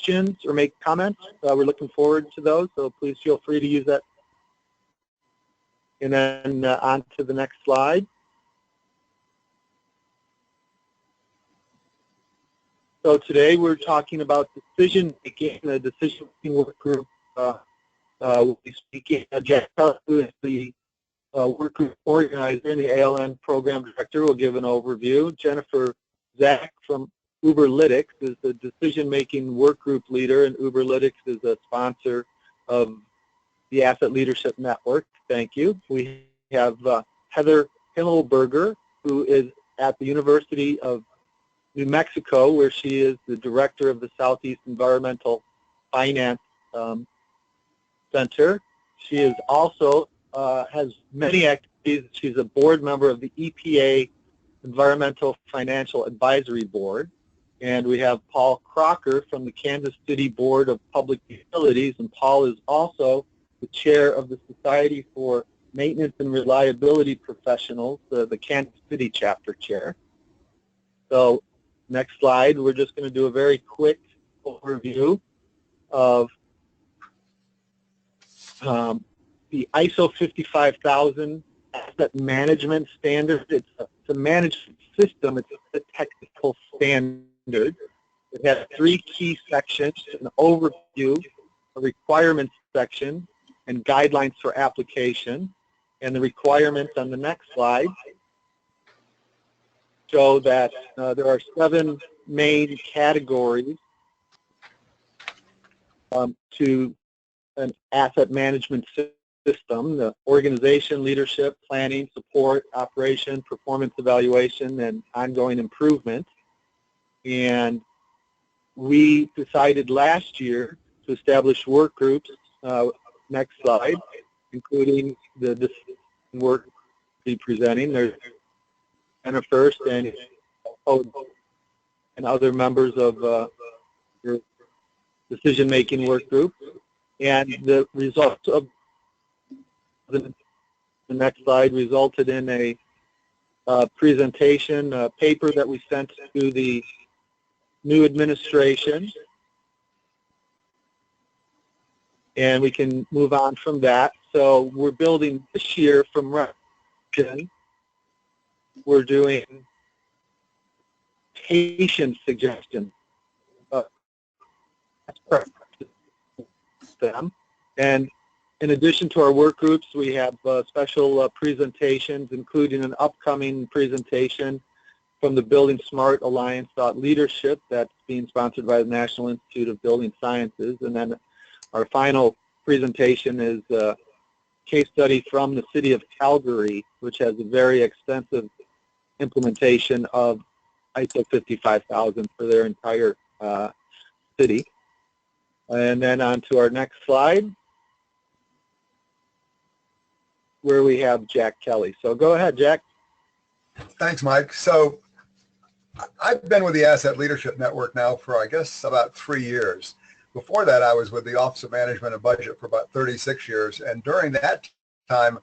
questions or make comments, we're looking forward to those, so please feel free to use that. And then on to the next slide. So today we're talking about decision making, the decision making work group. We'll be speaking. Jack, who is the work group organizer and the ALN program director, will give an overview. Jennifer Zach from Uberlytics is the decision-making work group leader, and Uberlytics is a sponsor of the Asset Leadership Network. Thank you. We have Heather Himmelberger, who is at the University of New Mexico, where she is the director of the Southeast Environmental Finance Center. She is also has many activities. She's a board member of the EPA Environmental Financial Advisory Board. And we have Paul Crocker from the Kansas City Board of Public Utilities, and Paul is also the chair of the Society for Maintenance and Reliability Professionals, the Kansas City chapter chair. So next slide, we're just going to do a very quick overview of the ISO 55000 asset management standard. It's a management system. It's a technical standard. It has three key sections: an overview, a requirements section, and guidelines for application. And the requirements on the next slide show that there are 7 main categories to an asset management system: the organization, leadership, planning, support, operation, performance evaluation, and ongoing improvement. And we decided last year to establish work groups, next slide, including the work to be presenting. There's Anna first and other members of your decision-making work group. And the results of the next slide resulted in a presentation, a paper that we sent to the new administration. And we can move on from that. So we're building this year from recommendation. We're doing patient suggestions. And in addition to our work groups, we have special presentations, including an upcoming presentation from the Building Smart Alliance Thought Leadership that's being sponsored by the National Institute of Building Sciences. And then our final presentation is a case study from the city of Calgary, which has a very extensive implementation of ISO 55000 for their entire city. And then on to our next slide, where we have Jack Kelly. So go ahead, Jack. Thanks, Mike. So I've been with the Asset Leadership Network now for, I guess, about 3 years. Before that, I was with the Office of Management and Budget for about 36 years. And during that time,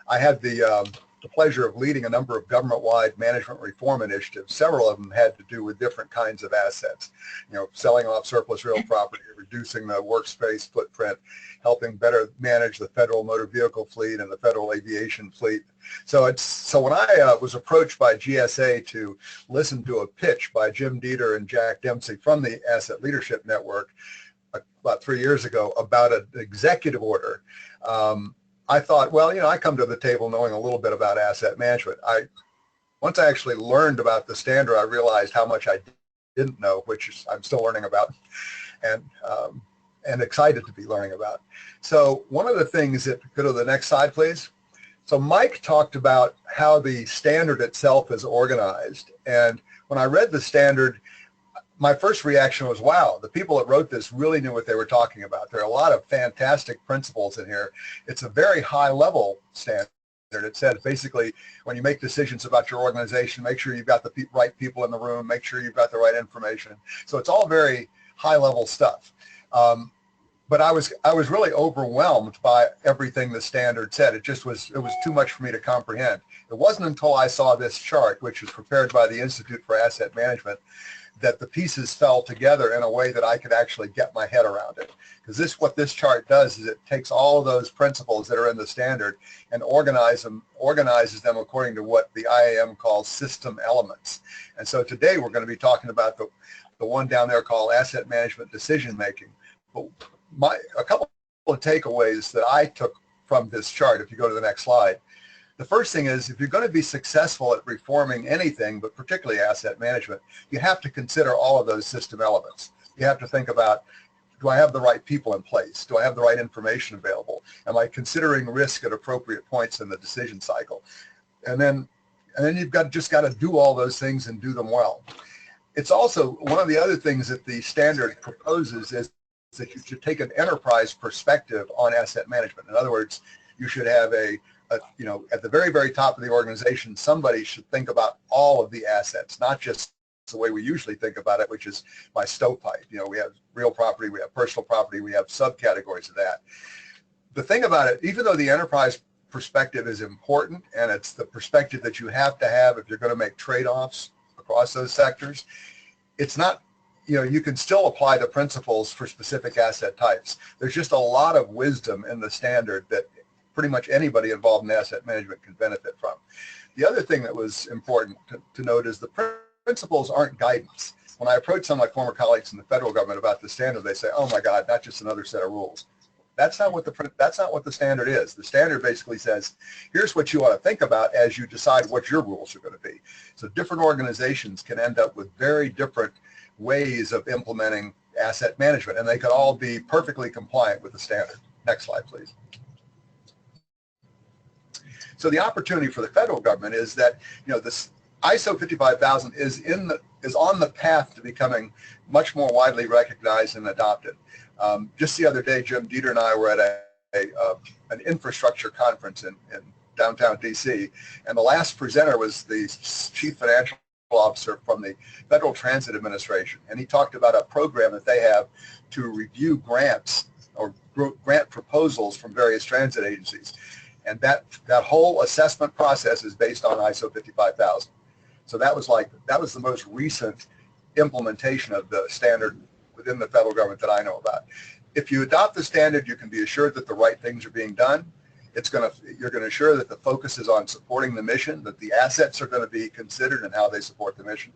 I had the pleasure of leading a number of government-wide management reform initiatives. Several of them had to do with different kinds of assets, selling off surplus real property, reducing the workspace footprint, helping better manage the federal motor vehicle fleet and the federal aviation fleet. So when I was approached by GSA to listen to a pitch by Jim Dieter and Jack Dempsey from the Asset Leadership Network about 3 years ago about an executive order, I thought, well, I come to the table knowing a little bit about asset management. Once I actually learned about the standard, I realized how much I didn't know, which I'm still learning about, and excited to be learning about. So one of the things that, go to the next slide, please. So Mike talked about how the standard itself is organized. And when I read the standard, my first reaction was, wow, the people that wrote this really knew what they were talking about. There are a lot of fantastic principles in here. It's a very high-level standard. It says basically when you make decisions about your organization, make sure you've got the right people in the room, make sure you've got the right information. So it's all very high-level stuff. But I was really overwhelmed by everything the standard said. It was too much for me to comprehend. It wasn't until I saw this chart, which was prepared by the Institute for Asset Management, that the pieces fell together in a way that I could actually get my head around it. Because what this chart does is it takes all of those principles that are in the standard and organizes them according to what the IAM calls system elements. And so today we're going to be talking about the one down there called asset management decision making. But a couple of takeaways that I took from this chart, if you go to the next slide. The first thing is, if you're going to be successful at reforming anything, but particularly asset management, you have to consider all of those system elements. You have to think about, do I have the right people in place? Do I have the right information available? Am I considering risk at appropriate points in the decision cycle? And then you've just got to do all those things and do them well. It's also one of the other things that the standard proposes is that you should take an enterprise perspective on asset management. In other words, you should have at the very, very top of the organization, somebody should think about all of the assets, not just the way we usually think about it, which is by stovepipe. We have real property, we have personal property, we have subcategories of that. The thing about it, even though the enterprise perspective is important, and it's the perspective that you have to have if you're going to make trade-offs across those sectors, it's not, you can still apply the principles for specific asset types. There's just a lot of wisdom in the standard that pretty much anybody involved in asset management can benefit from. The other thing that was important to note is the principles aren't guidance. When I approach some of my former colleagues in the federal government about the standard, they say, "Oh my God, not just another set of rules." That's not what the standard is. The standard basically says, here's what you ought to think about as you decide what your rules are going to be. So different organizations can end up with very different ways of implementing asset management, and they could all be perfectly compliant with the standard. Next slide, please. So the opportunity for the federal government is that, this ISO 55000 is on the path to becoming much more widely recognized and adopted. Just the other day, Jim Dieter and I were at an infrastructure conference in downtown DC, and the last presenter was the chief financial officer from the Federal Transit Administration, and he talked about a program that they have to review grants or grant proposals from various transit agencies. And that whole assessment process is based on ISO 55000. So that was the most recent implementation of the standard within the federal government that I know about. If you adopt the standard, you can be assured that the right things are being done. You're going to assure that the focus is on supporting the mission, that the assets are going to be considered and how they support the mission.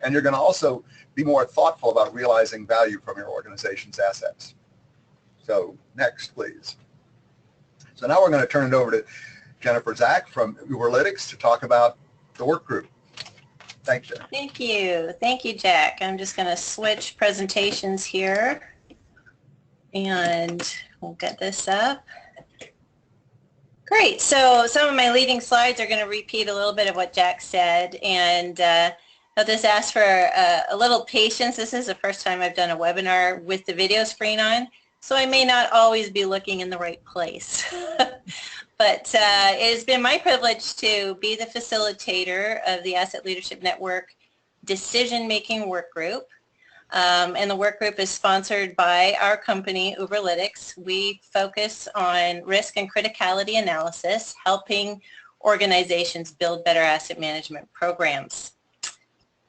And you're going to also be more thoughtful about realizing value from your organization's assets. So next, please. So now we're going to turn it over to Jennifer Zach from Youre to talk about the work group. Thanks, Jennifer. Thank you. Thank you, Jack. I'm just going to switch presentations here, and we'll get this up. Great. So some of my leading slides are going to repeat a little bit of what Jack said, and I'll just ask for a little patience. This is the first time I've done a webinar with the video screen on, so I may not always be looking in the right place. But it has been my privilege to be the facilitator of the Asset Leadership Network Decision-Making Work Group. And the work group is sponsored by our company, Youre. We focus on risk and criticality analysis, helping organizations build better asset management programs.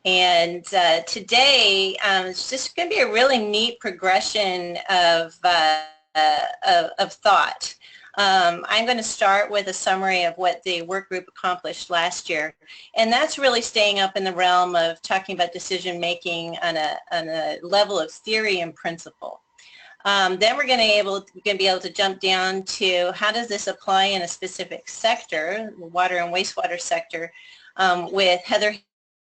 And today, it's just going to be a really neat progression of thought. I'm going to start with a summary of what the work group accomplished last year, and that's really staying up in the realm of talking about decision making on a level of theory and principle. Then we're going to be able to jump down to how does this apply in a specific sector, the water and wastewater sector, with Heather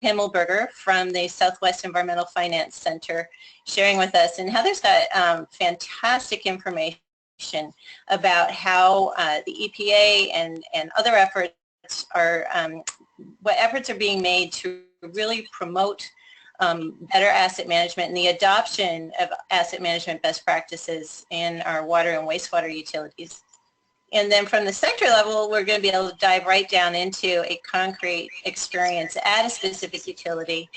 Himmelberger from the Southwest Environmental Finance Center sharing with us. And Heather's got fantastic information about how the EPA and other efforts are, what efforts are being made to really promote better asset management and the adoption of asset management best practices in our water and wastewater utilities. And then from the sector level, we're going to be able to dive right down into a concrete experience at a specific utility.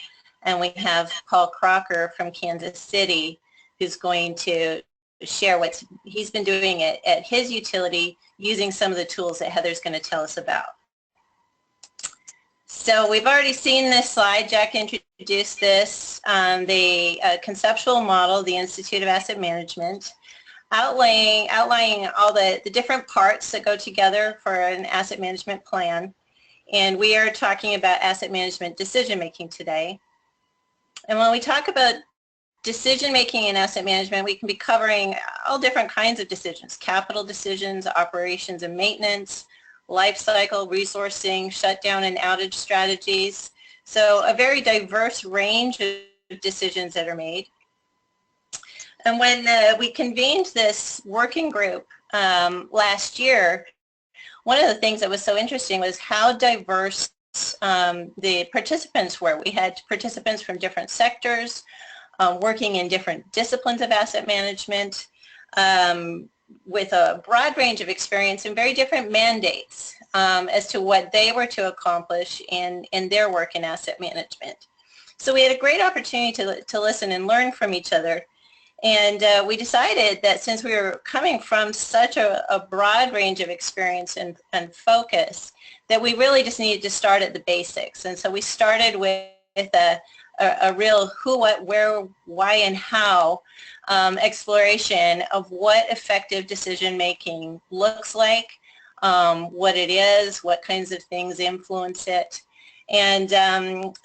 And we have Paul Crocker from Kansas City, who's going to share what he's been doing at his utility using some of the tools that Heather's going to tell us about. So we've already seen this slide. Jack introduced this, the conceptual model, the Institute of Asset Management, outlining all the different parts that go together for an asset management plan. And we are talking about asset management decision making today. And when we talk about decision making in asset management, we can be covering all different kinds of decisions: capital decisions, operations and maintenance, life cycle, resourcing, shutdown and outage strategies. So a very diverse range of decisions that are made. And when we convened this working group last year, one of the things that was so interesting was how diverse the participants were. We had participants from different sectors, working in different disciplines of asset management, with a broad range of experience and very different mandates as to what they were to accomplish in their work in asset management. So we had a great opportunity to listen and learn from each other. And we decided that since we were coming from such a broad range of experience and focus, that we really just needed to start at the basics. And so we started with a real who, what, where, why, and how exploration of what effective decision making looks like, what it is, what kinds of things influence it. And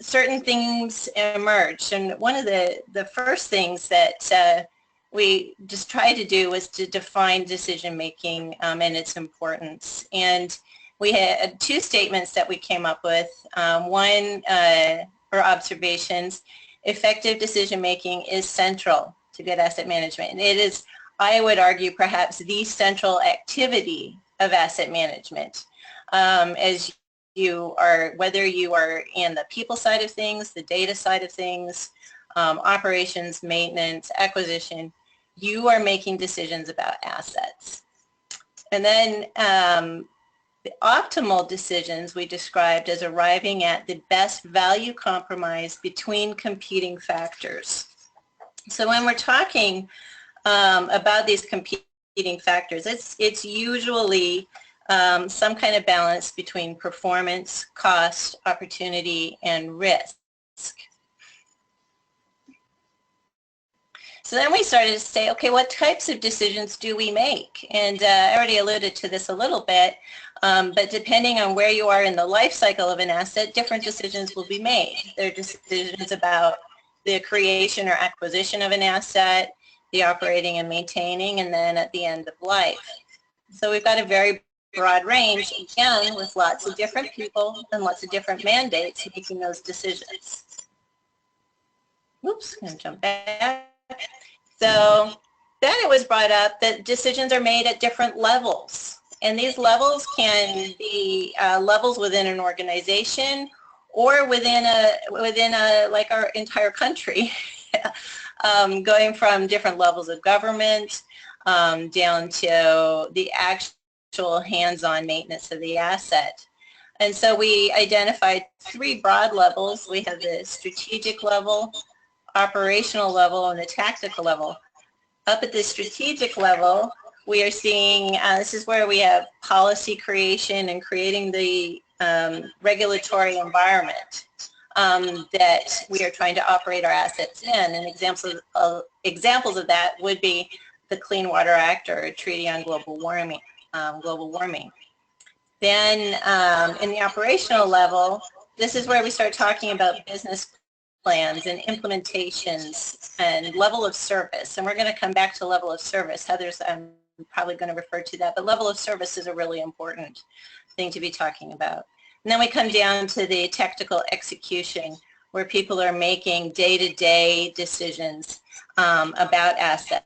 certain things emerged. And one of the first things that we just tried to do was to define decision making and its importance. And we had two statements that we came up with. One, or observations: effective decision making is central to good asset management. And it is, I would argue, perhaps the central activity of asset management. As you are, whether you are in the people side of things, the data side of things, operations, maintenance, acquisition, you are making decisions about assets. And then the optimal decisions we described as arriving at the best value compromise between competing factors. So when we're talking about these competing factors, it's usually some kind of balance between performance, cost, opportunity, and risk. So then we started to say, okay, what types of decisions do we make? And I already alluded to this a little bit, but depending on where you are in the life cycle of an asset, different decisions will be made. There are decisions about the creation or acquisition of an asset, the operating and maintaining, and then at the end of life. So we've got a very broad range, again, with lots of different people and lots of different mandates making those decisions. Oops, I'm going to jump back. So then it was brought up that decisions are made at different levels. And these levels can be levels within an organization or within like our entire country, going from different levels of government down to the actual hands-on maintenance of the asset. And so we identified three broad levels. We have the strategic level, operational level, and the tactical level. Up at the strategic level, we are seeing, this is where we have policy creation and creating the regulatory environment that we are trying to operate our assets in. And examples of that would be the Clean Water Act or a Treaty on Global Warming. Then in the operational level, this is where we start talking about business plans and implementations and level of service. And we're going to come back to level of service. Heather's probably going to refer to that, but level of service is a really important thing to be talking about. And then we come down to the technical execution, where people are making day-to-day decisions about assets.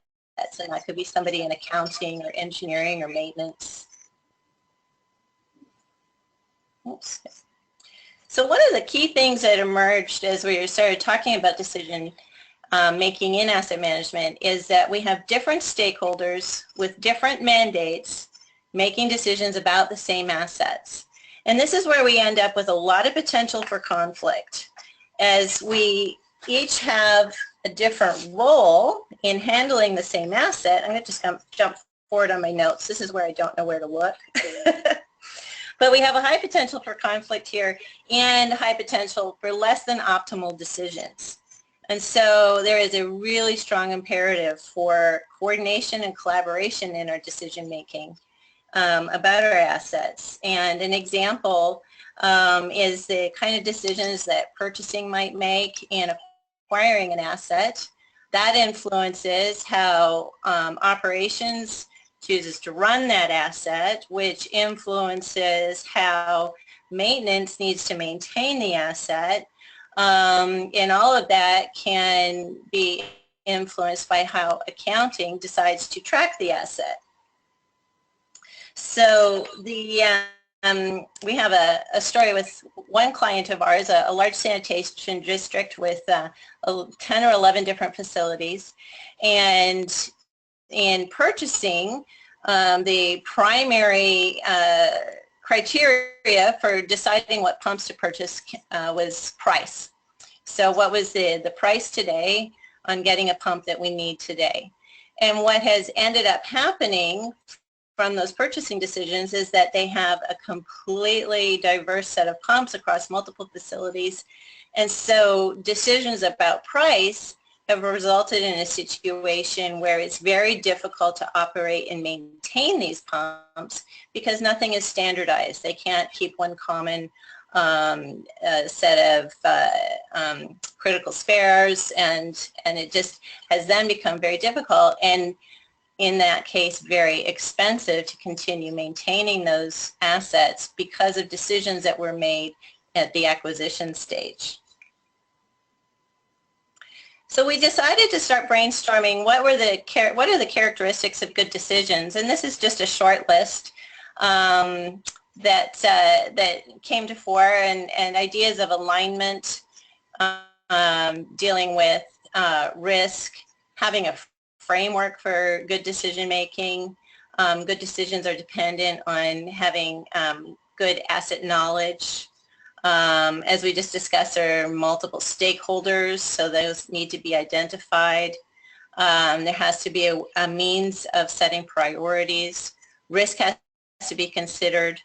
And that could be somebody in accounting or engineering or maintenance. Oops. So one of the key things that emerged as we started talking about decision making in asset management is that we have different stakeholders with different mandates making decisions about the same assets. And this is where we end up with a lot of potential for conflict, as we each have a different role in handling the same asset. I'm going to just jump forward on my notes. This is where I don't know where to look. But we have a high potential for conflict here and high potential for less than optimal decisions. And so there is a really strong imperative for coordination and collaboration in our decision making about our assets. And an example is the kind of decisions that purchasing might make in acquiring an asset. That influences how operations chooses to run that asset, which influences how maintenance needs to maintain the asset. And all of that can be influenced by how accounting decides to track the asset. So we have a story with one client of ours, a large sanitation district with 10 or 11 different facilities. And in purchasing, the primary criteria for deciding what pumps to purchase was price. So what was the price today on getting a pump that we need today? And what has ended up happening from those purchasing decisions is that they have a completely diverse set of pumps across multiple facilities. And so decisions about price have resulted in a situation where it's very difficult to operate and maintain these pumps because nothing is standardized. They can't keep one common set of critical spares, and it just has then become very difficult, and in that case very expensive to continue maintaining those assets because of decisions that were made at the acquisition stage. So we decided to start brainstorming what are the characteristics of good decisions, and this is just a short list that came to fore, and ideas of alignment, dealing with risk, having a framework for good decision making. Good decisions are dependent on having good asset knowledge. As we just discussed, there are multiple stakeholders, so those need to be identified. There has to be a means of setting priorities. Risk has to be considered.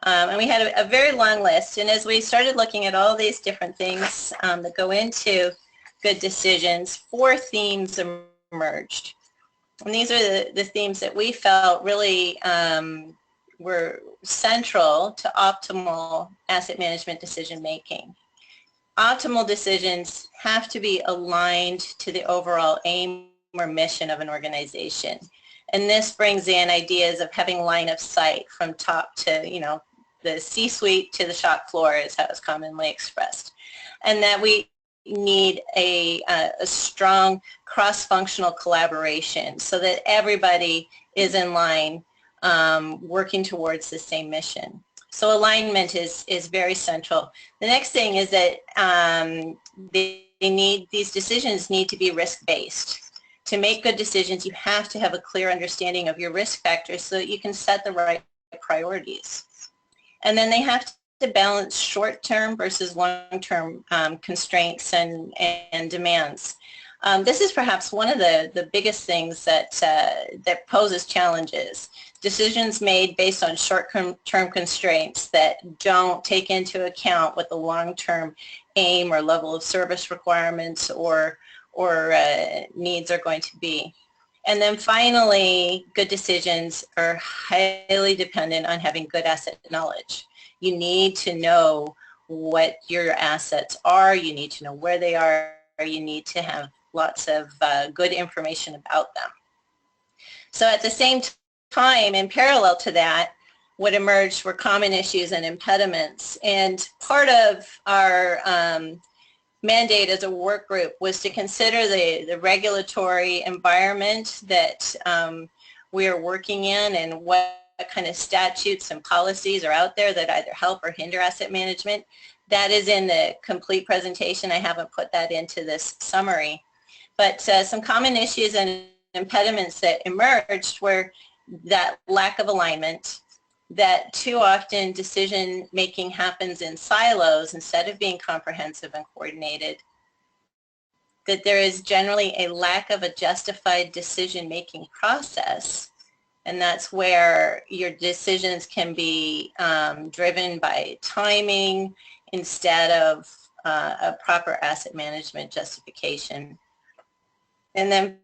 And we had a very long list, and as we started looking at all these different things that go into good decisions, 4 themes emerged. And these are the themes that we felt really were central to optimal asset management decision making. Optimal decisions have to be aligned to the overall aim or mission of an organization. And this brings in ideas of having line of sight from top to, the C-suite to the shop floor is how it's commonly expressed. And that we need a strong cross-functional collaboration so that everybody is in line working towards the same mission. So alignment is very central. The next thing is that these decisions need to be risk-based. To make good decisions, you have to have a clear understanding of your risk factors so that you can set the right priorities. And then they have to balance short-term versus long-term constraints and demands. This is perhaps one of the biggest things that poses challenges. Decisions made based on short-term constraints that don't take into account what the long-term aim or level of service requirements or needs are going to be. And then finally, good decisions are highly dependent on having good asset knowledge. You need to know what your assets are, you need to know where they are, you need to have lots of good information about them. So at the same time, in parallel to that, what emerged were common issues and impediments. And part of our mandate as a work group was to consider the regulatory environment that we are working in and what kind of statutes and policies are out there that either help or hinder asset management. That is in the complete presentation. I haven't put that into this summary. But some common issues and impediments that emerged were that lack of alignment, that too often decision making happens in silos instead of being comprehensive and coordinated, that there is generally a lack of a justified decision making process, And that's where your decisions can be driven by timing instead of a proper asset management justification. And then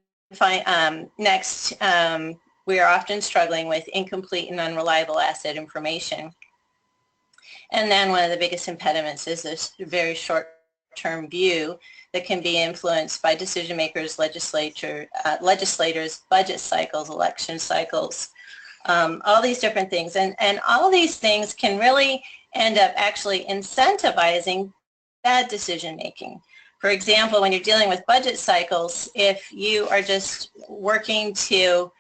next, we are often struggling with incomplete and unreliable asset information. And then one of the biggest impediments is this very short-term view that can be influenced by decision makers, legislators, budget cycles, election cycles, all these different things. And all these things can really end up actually incentivizing bad decision making. For example, when you're dealing with budget cycles, if you are just working to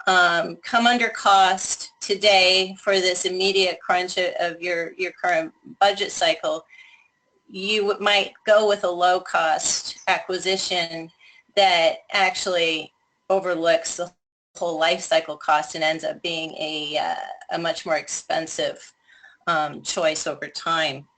come under cost today for this immediate crunch of your current budget cycle, you might go with a low-cost acquisition that actually overlooks the whole life cycle cost and ends up being a much more expensive choice over time.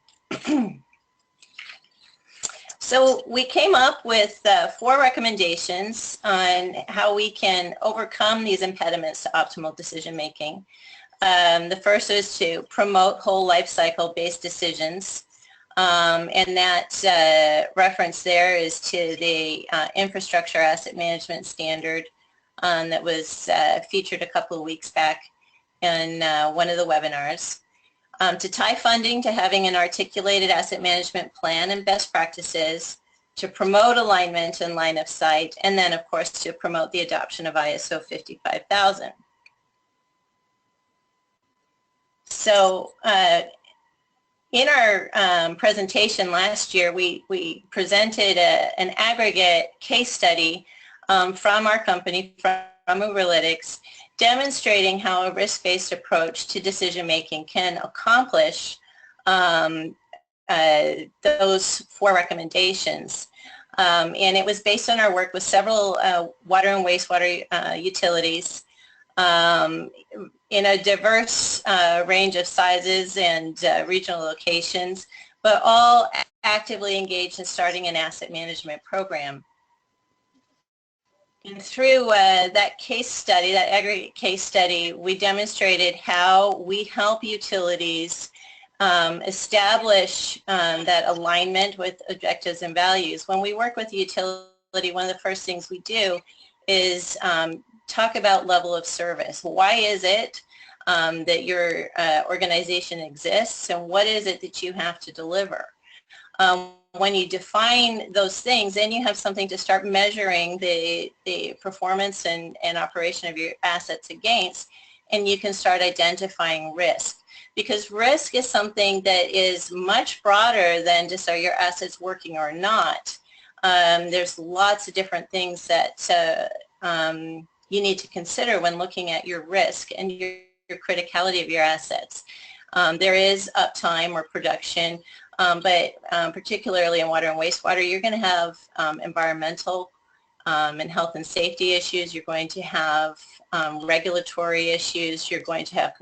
So we came up with 4 recommendations on how we can overcome these impediments to optimal decision making. The first is to promote whole life cycle based decisions. And that reference there is to the infrastructure asset management standard that was featured a couple of weeks back in one of the webinars. To tie funding to having an articulated asset management plan and best practices, to promote alignment and line of sight, and then of course to promote the adoption of ISO 55000. So in our presentation last year, we presented an aggregate case study from our company, from Youre, demonstrating how a risk-based approach to decision-making can accomplish those 4 recommendations. And it was based on our work with several water and wastewater utilities in a diverse range of sizes and regional locations, but all actively engaged in starting an asset management program. And through that case study, that aggregate case study, we demonstrated how we help utilities establish that alignment with objectives and values. When we work with a utility, one of the first things we do is talk about level of service. Why is it that your organization exists, and what is it that you have to deliver? When you define those things, then you have something to start measuring the performance and operation of your assets against, and you can start identifying risk. Because risk is something that is much broader than just are your assets working or not. There's lots of different things that you need to consider when looking at your risk and your criticality of your assets. There is uptime or production. But particularly in water and wastewater, you're going to have environmental and health and safety issues. You're going to have regulatory issues. You're going to have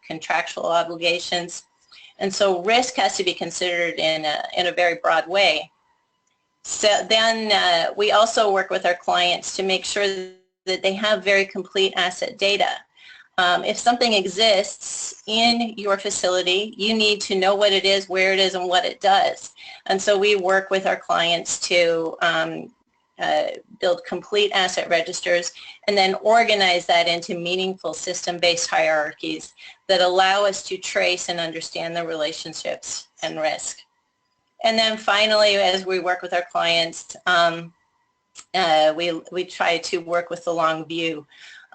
contractual obligations. And so risk has to be considered in a very broad way. So then we also work with our clients to make sure that they have very complete asset data. If something exists in your facility, you need to know what it is, where it is, and what it does. And so we work with our clients to build complete asset registers and then organize that into meaningful system-based hierarchies that allow us to trace and understand the relationships and risk. And then finally, as we work with our clients, we try to work with the long view.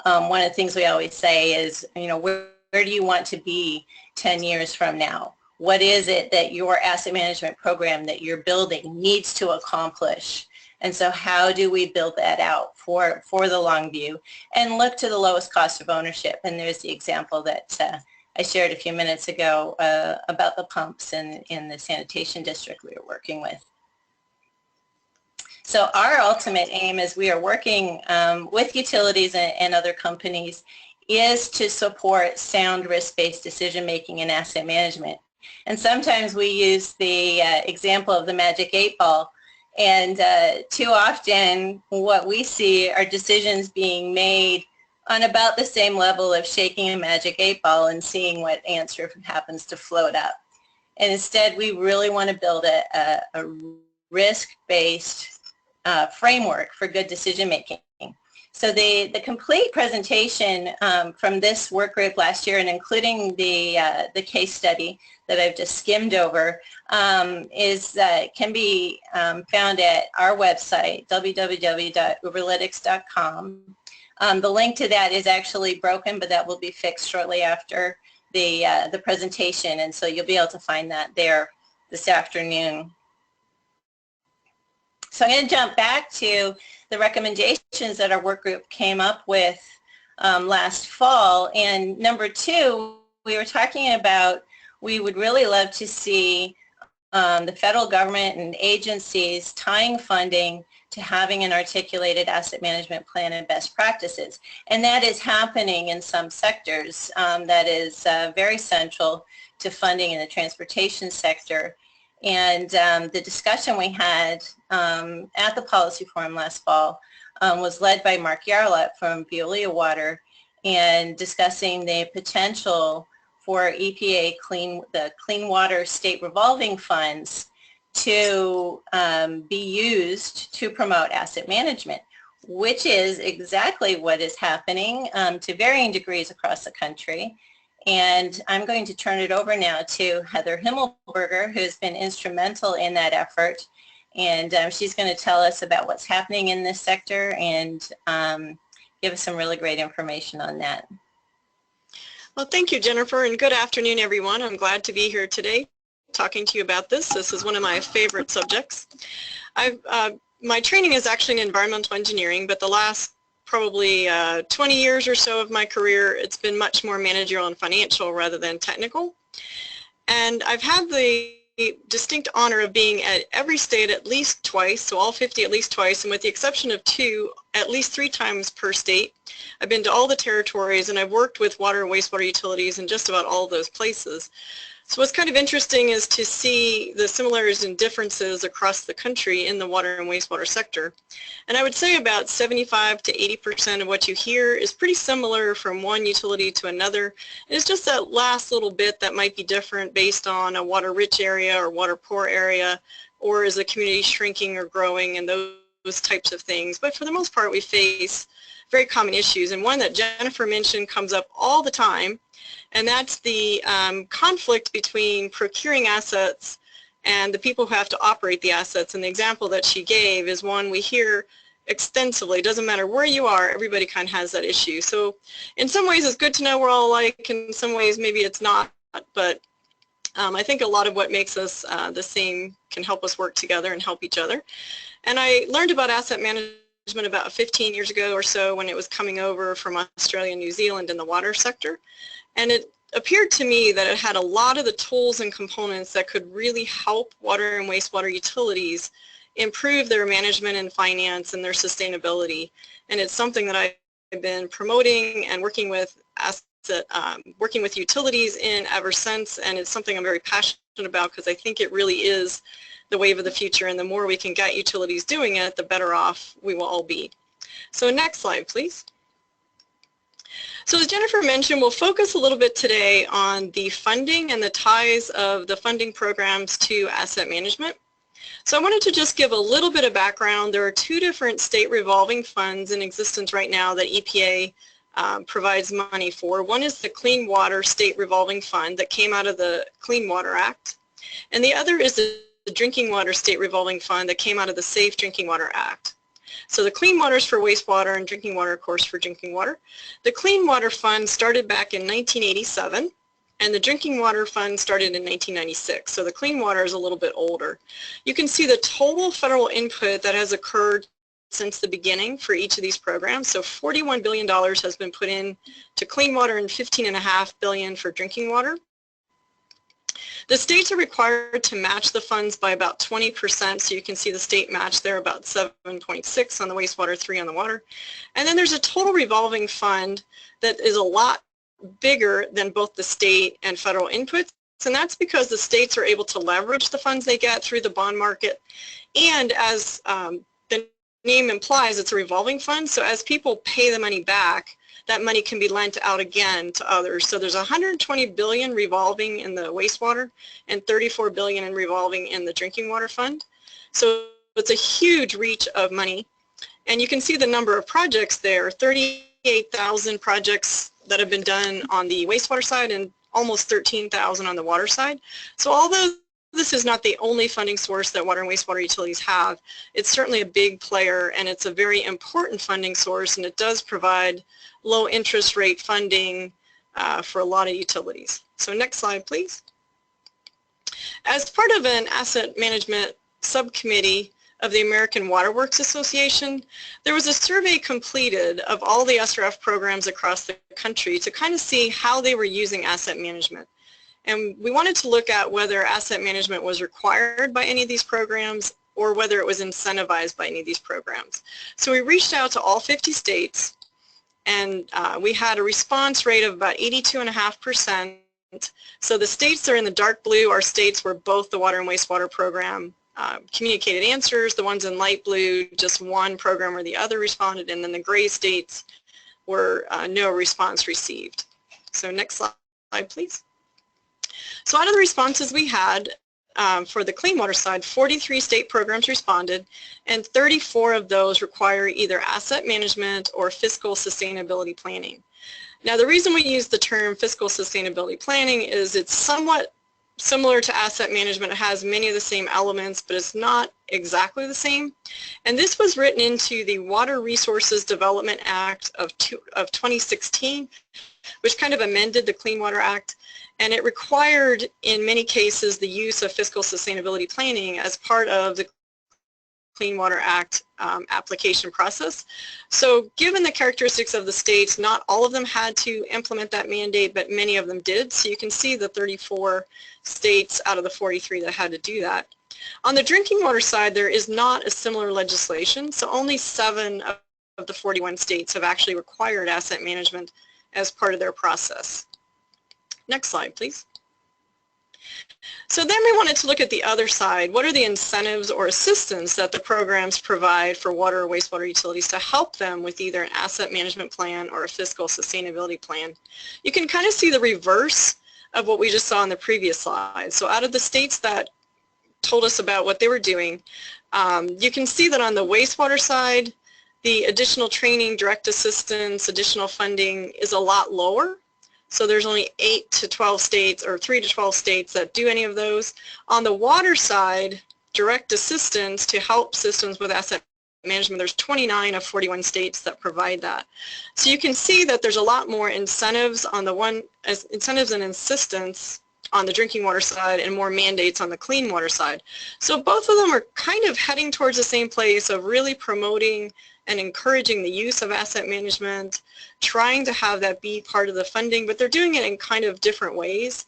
One of the things we always say is, where do you want to be 10 years from now? What is it that your asset management program that you're building needs to accomplish? And so how do we build that out for the long view and look to the lowest cost of ownership? And there's the example that I shared a few minutes ago about the pumps in the sanitation district we were working with. So our ultimate aim as we are working with utilities and other companies is to support sound risk-based decision-making and asset management. And sometimes we use the example of the magic 8 ball. And too often what we see are decisions being made on about the same level of shaking a magic 8-ball and seeing what answer happens to float up. And instead, we really want to build a risk-based framework for good decision making. So the complete presentation from this work group last year, and including the case study that I've just skimmed over, can be found at our website, www.uberlytics.com. The link to that is actually broken, but that will be fixed shortly after the presentation, and so you'll be able to find that there this afternoon. So I'm going to jump back to the recommendations that our work group came up with last fall. And number 2, we were talking about we would really love to see the federal government and agencies tying funding to having an articulated asset management plan and best practices. And that is happening in some sectors. That is very central to funding in the transportation sector. And the discussion we had at the policy forum last fall was led by Mark Yarlett from Veolia Water, and discussing the potential for EPA the Clean Water State Revolving Funds to be used to promote asset management, which is exactly what is happening to varying degrees across the country. And I'm going to turn it over now to Heather Himmelberger, who's been instrumental in that effort. And she's going to tell us about what's happening in this sector and give us some really great information on that. Well, thank you, Jennifer, and good afternoon, everyone. I'm glad to be here today talking to you about this. This is one of my favorite subjects. My training is actually in environmental engineering, but the last probably 20 years or so of my career, it's been much more managerial and financial rather than technical. And I've had the distinct honor of being at every state at least twice, so all 50 at least twice, and with the exception of 2, at least 3 times per state. I've been to all the territories, and I've worked with water and wastewater utilities in just about all of those places. So what's kind of interesting is to see the similarities and differences across the country in the water and wastewater sector. And I would say about 75 to 80% of what you hear is pretty similar from one utility to another. It's just that last little bit that might be different based on a water-rich area or water-poor area, or is the community shrinking or growing, and those types of things. But for the most part, we face very common issues. And one that Jennifer mentioned comes up all the time, and that's the conflict between procuring assets and the people who have to operate the assets. And the example that she gave is one we hear extensively. It doesn't matter where you are, everybody kind of has that issue. So in some ways it's good to know we're all alike, in some ways maybe it's not, but I think a lot of what makes us the same can help us work together and help each other. And I learned about asset management about 15 years ago or so when it was coming over from Australia and New Zealand in the water sector. And it appeared to me that it had a lot of the tools and components that could really help water and wastewater utilities improve their management and finance and their sustainability. And it's something that I've been promoting and working with utilities in ever since, and it's something I'm very passionate about because I think it really is the wave of the future, and the more we can get utilities doing it, the better off we will all be. So next slide, please. So as Jennifer mentioned, we'll focus a little bit today on the funding and the ties of the funding programs to asset management. So I wanted to just give a little bit of background. There are 2 different state revolving funds in existence right now that EPA provides money for. One is the Clean Water State Revolving Fund that came out of the Clean Water Act, and the other is the Drinking Water State Revolving Fund that came out of the Safe Drinking Water Act. So the Clean Water is for wastewater and drinking water, of course, for drinking water. The Clean Water Fund started back in 1987, and the Drinking Water Fund started in 1996. So the Clean Water is a little bit older. You can see the total federal input that has occurred since the beginning for each of these programs. So $41 billion has been put in to clean water and $15.5 billion for drinking water. The states are required to match the funds by about 20%, so you can see the state match there, about 7.6 on the wastewater, 3 on the water. And then there's a total revolving fund that is a lot bigger than both the state and federal inputs, and that's because the states are able to leverage the funds they get through the bond market, and as the name implies, it's a revolving fund. So as people pay the money back, that money can be lent out again to others. So there's 120 billion revolving in the wastewater and 34 billion in revolving in the drinking water fund. So it's a huge reach of money. And you can see the number of projects there, 38,000 projects that have been done on the wastewater side and almost 13,000 on the water side. So although this is not the only funding source that water and wastewater utilities have, it's certainly a big player, and it's a very important funding source, and it does provide low interest rate funding for a lot of utilities. So next slide, please. As part of an asset management subcommittee of the American Water Works Association, there was a survey completed of all the SRF programs across the country to kind of see how they were using asset management. And we wanted to look at whether asset management was required by any of these programs or whether it was incentivized by any of these programs. So we reached out to all 50 states, and we had a response rate of about 82.5%. So the states that are in the dark blue are states where both the water and wastewater program communicated answers. The ones in light blue, just one program or the other responded, and then the gray states were no response received. So next slide, please. So out of the responses we had for the clean water side, 43 state programs responded, and 34 of those require either asset management or fiscal sustainability planning. Now the reason we use the term fiscal sustainability planning is it's somewhat similar to asset management. It has many of the same elements, but it's not exactly the same. And this was written into the Water Resources Development Act of 2016, which kind of amended the Clean Water Act. And it required, in many cases, the use of fiscal sustainability planning as part of the Clean Water Act application process. So given the characteristics of the states, not all of them had to implement that mandate, but many of them did. So you can see the 34 states out of the 43 that had to do that. On the drinking water side, there is not a similar legislation. So only 7 of the 41 states have actually required asset management as part of their process. Next slide, please. So then we wanted to look at the other side. What are the incentives or assistance that the programs provide for water or wastewater utilities to help them with either an asset management plan or a fiscal sustainability plan? You can kind of see the reverse of what we just saw in the previous slide. So out of the states that told us about what they were doing, you can see that on the wastewater side, the additional training, direct assistance, additional funding is a lot lower. So there's only 8 to 12 states or 3 to 12 states that do any of those. On the water side, direct assistance to help systems with asset management, there's 29 of 41 states that provide that. So you can see that there's a lot more incentives on the incentives and assistance on the drinking water side and more mandates on the clean water side. So both of them are kind of heading towards the same place of really promoting and encouraging the use of asset management, trying to have that be part of the funding, but they're doing it in kind of different ways.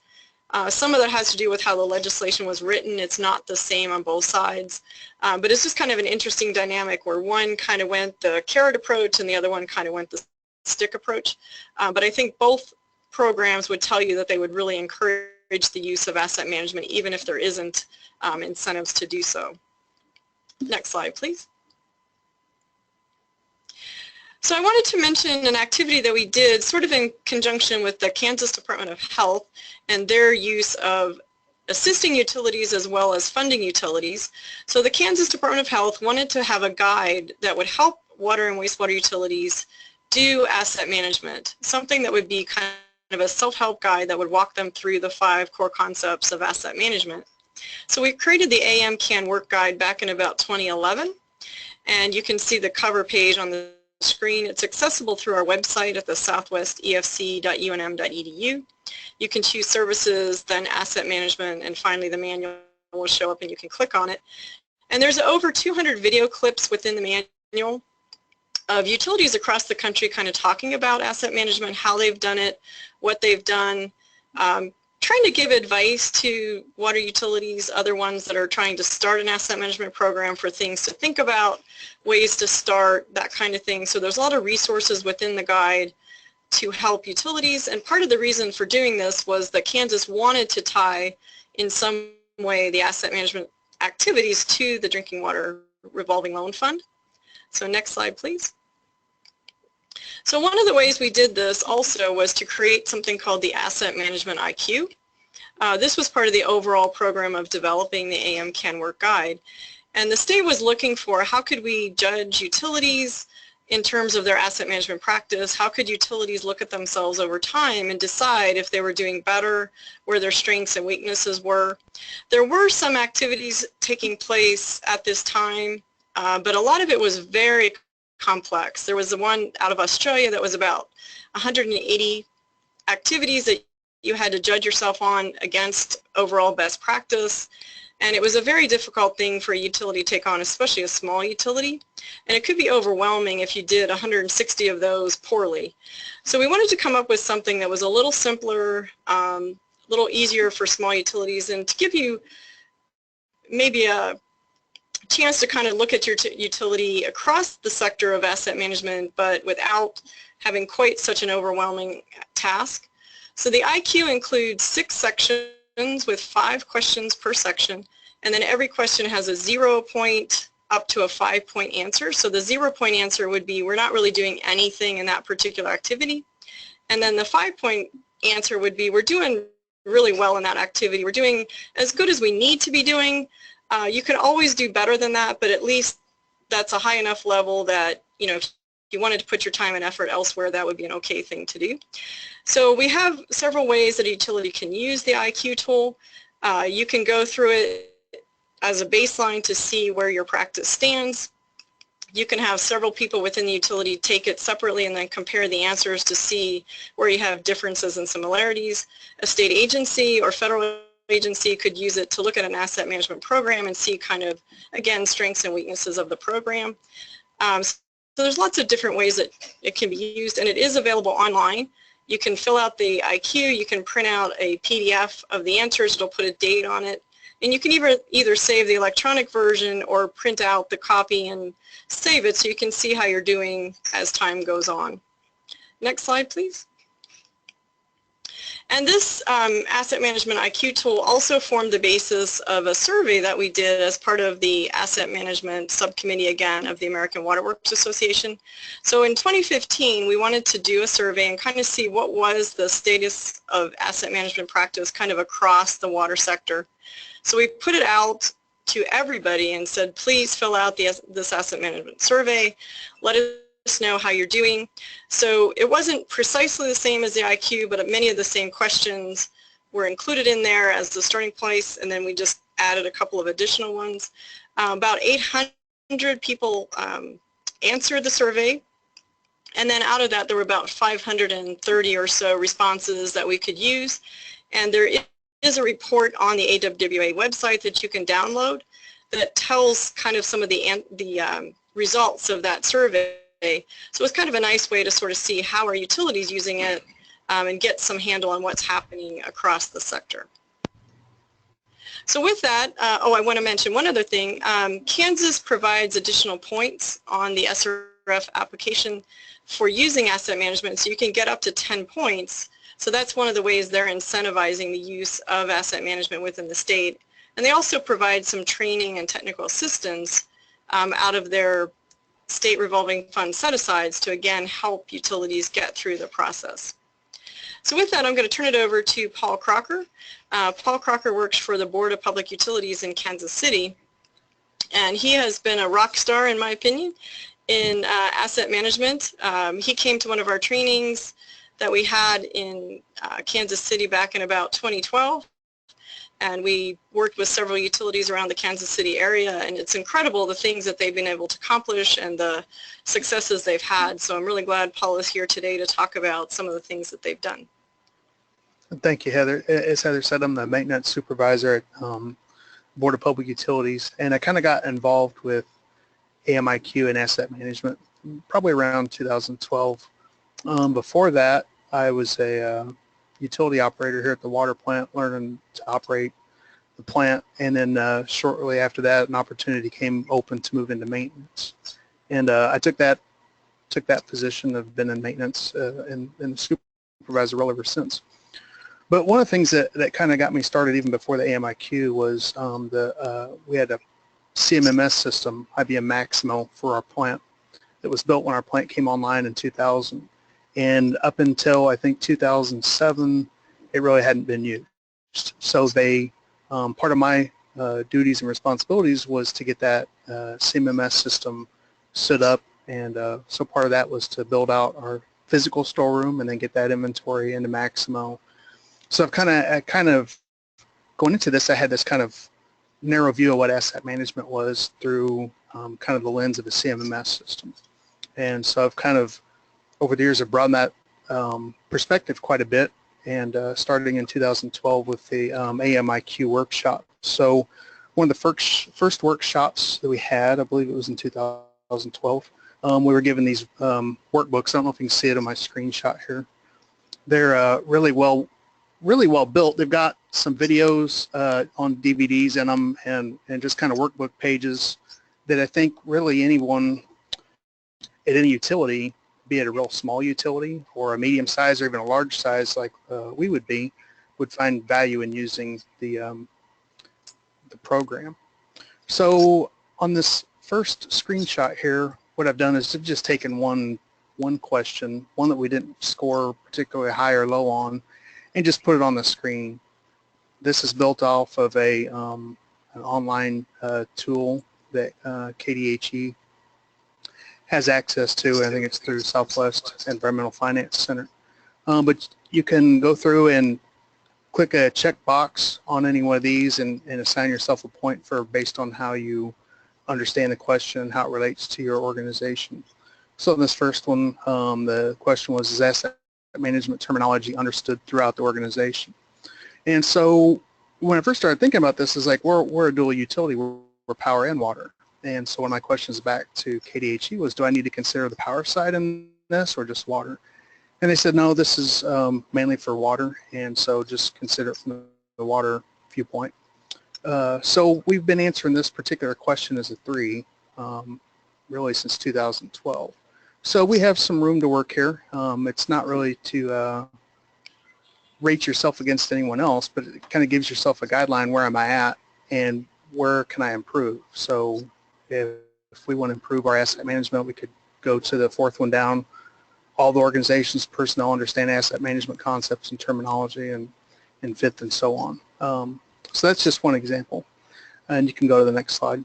Some of that has to do with how the legislation was written. It's not the same on both sides, but it's just kind of an interesting dynamic where one kind of went the carrot approach and the other one kind of went the stick approach. But I think both programs would tell you that they would really encourage the use of asset management even if there isn't incentives to do so. Next slide, please. So I wanted to mention an activity that we did sort of in conjunction with the Kansas Department of Health and their use of assisting utilities as well as funding utilities. So the Kansas Department of Health wanted to have a guide that would help water and wastewater utilities do asset management, something that would be kind of a self-help guide that would walk them through the 5 core concepts of asset management. So we created the AM Can Work Guide back in about 2011, and you can see the cover page on the screen. It's accessible through our website at the southwestefc.unm.edu. You can choose services, then asset management, and finally the manual will show up and you can click on it. And there's over 200 video clips within the manual of utilities across the country kind of talking about asset management, how they've done it, what they've done, trying to give advice to water utilities, other ones that are trying to start an asset management program for things to think about, ways to start, that kind of thing. So there's a lot of resources within the guide to help utilities, and part of the reason for doing this was that Kansas wanted to tie in some way the asset management activities to the Drinking Water Revolving Loan Fund. So next slide, please. So one of the ways we did this also was to create something called the Asset Management IQ. This was part of the overall program of developing the AM Can Work Guide. And the state was looking for how could we judge utilities in terms of their asset management practice, how could utilities look at themselves over time and decide if they were doing better, where their strengths and weaknesses were. There were some activities taking place at this time, but a lot of it was very complex. There was the one out of Australia that was about 180 activities that you had to judge yourself on against overall best practice. And it was a very difficult thing for a utility to take on, especially a small utility. And it could be overwhelming if you did 160 of those poorly. So we wanted to come up with something that was a little simpler, a little easier for small utilities, and to give you maybe a chance to kind of look at your utility across the sector of asset management, but without having quite such an overwhelming task. So the IQ includes 6 sections with 5 questions per section, and then every question has a 0 point up to a 5-point answer. So the 0-point answer would be we're not really doing anything in that particular activity, and then the 5-point answer would be we're doing really well in that activity. We're doing as good as we need to be doing. You can always do better than that, but at least that's a high enough level that, you know, if you wanted to put your time and effort elsewhere, that would be an okay thing to do. So we have several ways that a utility can use the IQ tool. You can go through it as a baseline to see where your practice stands. You can have several people within the utility take it separately and then compare the answers to see where you have differences and similarities. A state agency or federal agency could use it to look at an asset management program and see kind of, again, strengths and weaknesses of the program. So there's lots of different ways that it can be used, and it is available online. You can fill out the IQ, you can print out a PDF of the answers, it'll put a date on it, and you can either save the electronic version or print out the copy and save it so you can see how you're doing as time goes on. Next slide, please. And this Asset Management IQ tool also formed the basis of a survey that we did as part of the Asset Management Subcommittee, again, of the American Water Works Association. So in 2015, we wanted to do a survey and kind of see what was the status of asset management practice kind of across the water sector. So we put it out to everybody and said, please fill out this asset management survey. Let us know how you're doing. So it wasn't precisely the same as the IQ, but many of the same questions were included in there as the starting place, and then we just added a couple of additional ones. About 800 people answered the survey, and then out of that there were about 530 or so responses that we could use, and there is a report on the AWWA website that you can download that tells kind of some of the results of that survey. So it's kind of a nice way to sort of see how are utilities using it and get some handle on what's happening across the sector. So with that, I want to mention one other thing. Kansas provides additional points on the SRF application for using asset management, so you can get up to 10 points. So that's one of the ways they're incentivizing the use of asset management within the state. And they also provide some training and technical assistance out of their state revolving fund set-asides to, again, help utilities get through the process. So with that, I'm going to turn it over to Paul Crocker. Paul Crocker works for the Board of Public Utilities in Kansas City, and he has been a rock star, in my opinion, in asset management. He came to one of our trainings that we had in Kansas City back in about 2012. And we worked with several utilities around the Kansas City area, and it's incredible the things that they've been able to accomplish and the successes they've had. So I'm really glad Paul is here today to talk about some of the things that they've done. Thank you, Heather. As Heather said, I'm the maintenance supervisor at Board of Public Utilities, and I kind of got involved with AMIQ and asset management probably around 2012. Before that, I was a utility operator here at the water plant, learning to operate the plant, and then shortly after that an opportunity came open to move into maintenance, and I took that position. I've been in maintenance and supervisor role ever since. But one of the things that kind of got me started even before the AMIQ was we had a CMMS system, IBM Maximo, for our plant, that was built when our plant came online in 2000. And up until, I think, 2007, it really hadn't been used. So they, part of my duties and responsibilities was to get that CMMS system stood up, and so part of that was to build out our physical storeroom and then get that inventory into Maximo. So I've kind of going into this, I had this kind of narrow view of what asset management was through kind of the lens of a CMMS system. And so I've kind of, over the years, I've broadened that perspective quite a bit, and starting in 2012 with the AMIQ workshop. So one of the first workshops that we had, I believe it was in 2012, we were given these workbooks. I don't know if you can see it on my screenshot here. They're really well built. They've got some videos on DVDs in them, and just kind of workbook pages that I think really anyone at any utility, be it a real small utility or a medium size or even a large size like we would be, would find value in using the program. So on this first screenshot here, what I've done is I've just taken one question, one that we didn't score particularly high or low on, and just put it on the screen. This is built off of an online tool that KDHE has access to. I think it's through Southwest Environmental Finance Center. But you can go through and click a checkbox on any one of these and assign yourself a point for based on how you understand the question and how it relates to your organization. So in this first one, the question was, is asset management terminology understood throughout the organization? And so when I first started thinking about this, is like we're a dual utility, we're power and water. And so one of my questions back to KDHE was, do I need to consider the power side in this or just water? And they said, no, this is mainly for water, and so just consider it from the water viewpoint. So we've been answering this particular question as a 3 really since 2012. So we have some room to work here. It's not really to rate yourself against anyone else, but it kind of gives yourself a guideline, where am I at and where can I improve? So if we want to improve our asset management, we could go to the 4th one down. All the organization's personnel understand asset management concepts and terminology, and 5th and so on. So that's just one example. And you can go to the next slide.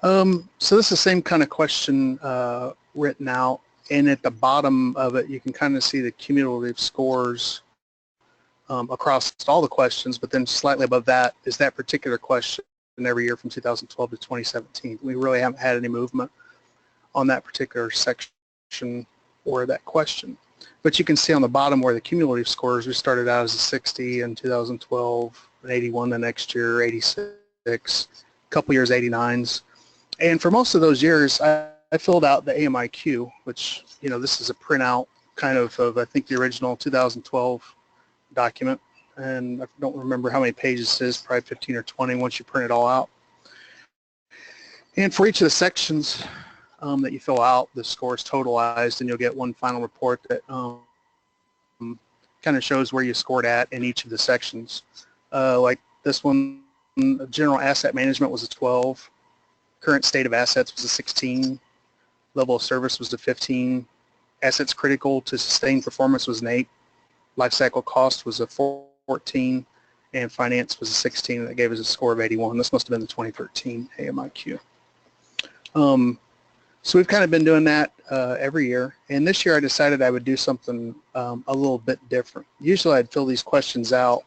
So this is the same kind of question written out, and at the bottom of it you can kind of see the cumulative scores across all the questions, but then slightly above that is that particular question every year from 2012 to 2017. We really haven't had any movement on that particular section or that question. But you can see on the bottom where the cumulative scores, we started out as a 60 in 2012, an 81 the next year, 86, a couple years 89s. And for most of those years, I filled out the AMIQ, which, you know, this is a printout kind of I think the original 2012 document, and I don't remember how many pages it is, probably 15 or 20 once you print it all out. And for each of the sections that you fill out, the score is totalized, and you'll get one final report that kind of shows where you scored at in each of the sections. Like this one, general asset management was a 12, current state of assets was a 16, level of service was a 15, assets critical to sustain performance was an 8, life cycle cost was a 14, and finance was a 16, and that gave us a score of 81. This must have been the 2013 AMIQ. So we've kind of been doing that every year, and this year I decided I would do something a little bit different. Usually I'd fill these questions out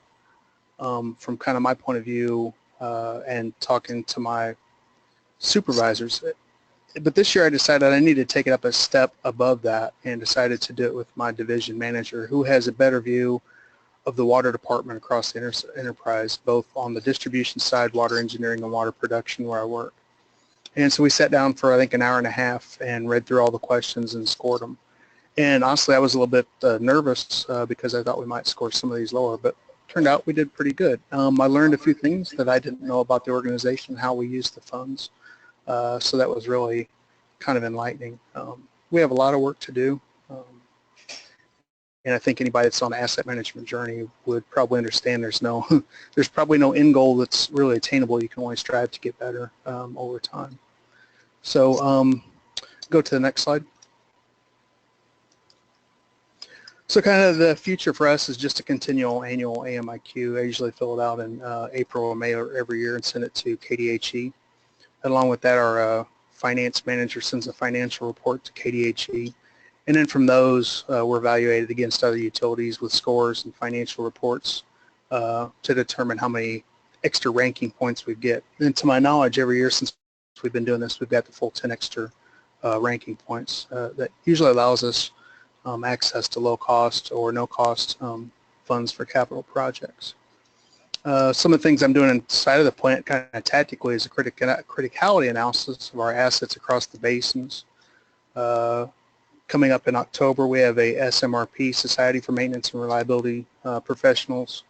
from kind of my point of view and talking to my supervisors. But this year I decided I needed to take it up a step above that and decided to do it with my division manager, who has a better view of the water department across the enterprise, both on the distribution side, water engineering, and water production where I work. And so we sat down for, I think, an hour and a half and read through all the questions and scored them. And honestly, I was a little bit nervous because I thought we might score some of these lower, but turned out we did pretty good. I learned a few things that I didn't know about the organization, how we use the funds. So that was really kind of enlightening. We have a lot of work to do. And I think anybody that's on an asset management journey would probably understand there's probably no end goal that's really attainable. You can only strive to get better over time. So go to the next slide. So kind of the future for us is just a continual annual AMIQ. I usually fill it out in April or May every year and send it to KDHE. Along with that, our finance manager sends a financial report to KDHE. And then from those, we're evaluated against other utilities with scores and financial reports to determine how many extra ranking points we get. And to my knowledge, every year since we've been doing this, we've got the full 10 extra ranking points. That usually allows us access to low cost or no cost funds for capital projects. Some of the things I'm doing inside of the plant kind of tactically is a criticality analysis of our assets across the basins. Coming up in October, we have a SMRP, Society for Maintenance and Reliability Professionals,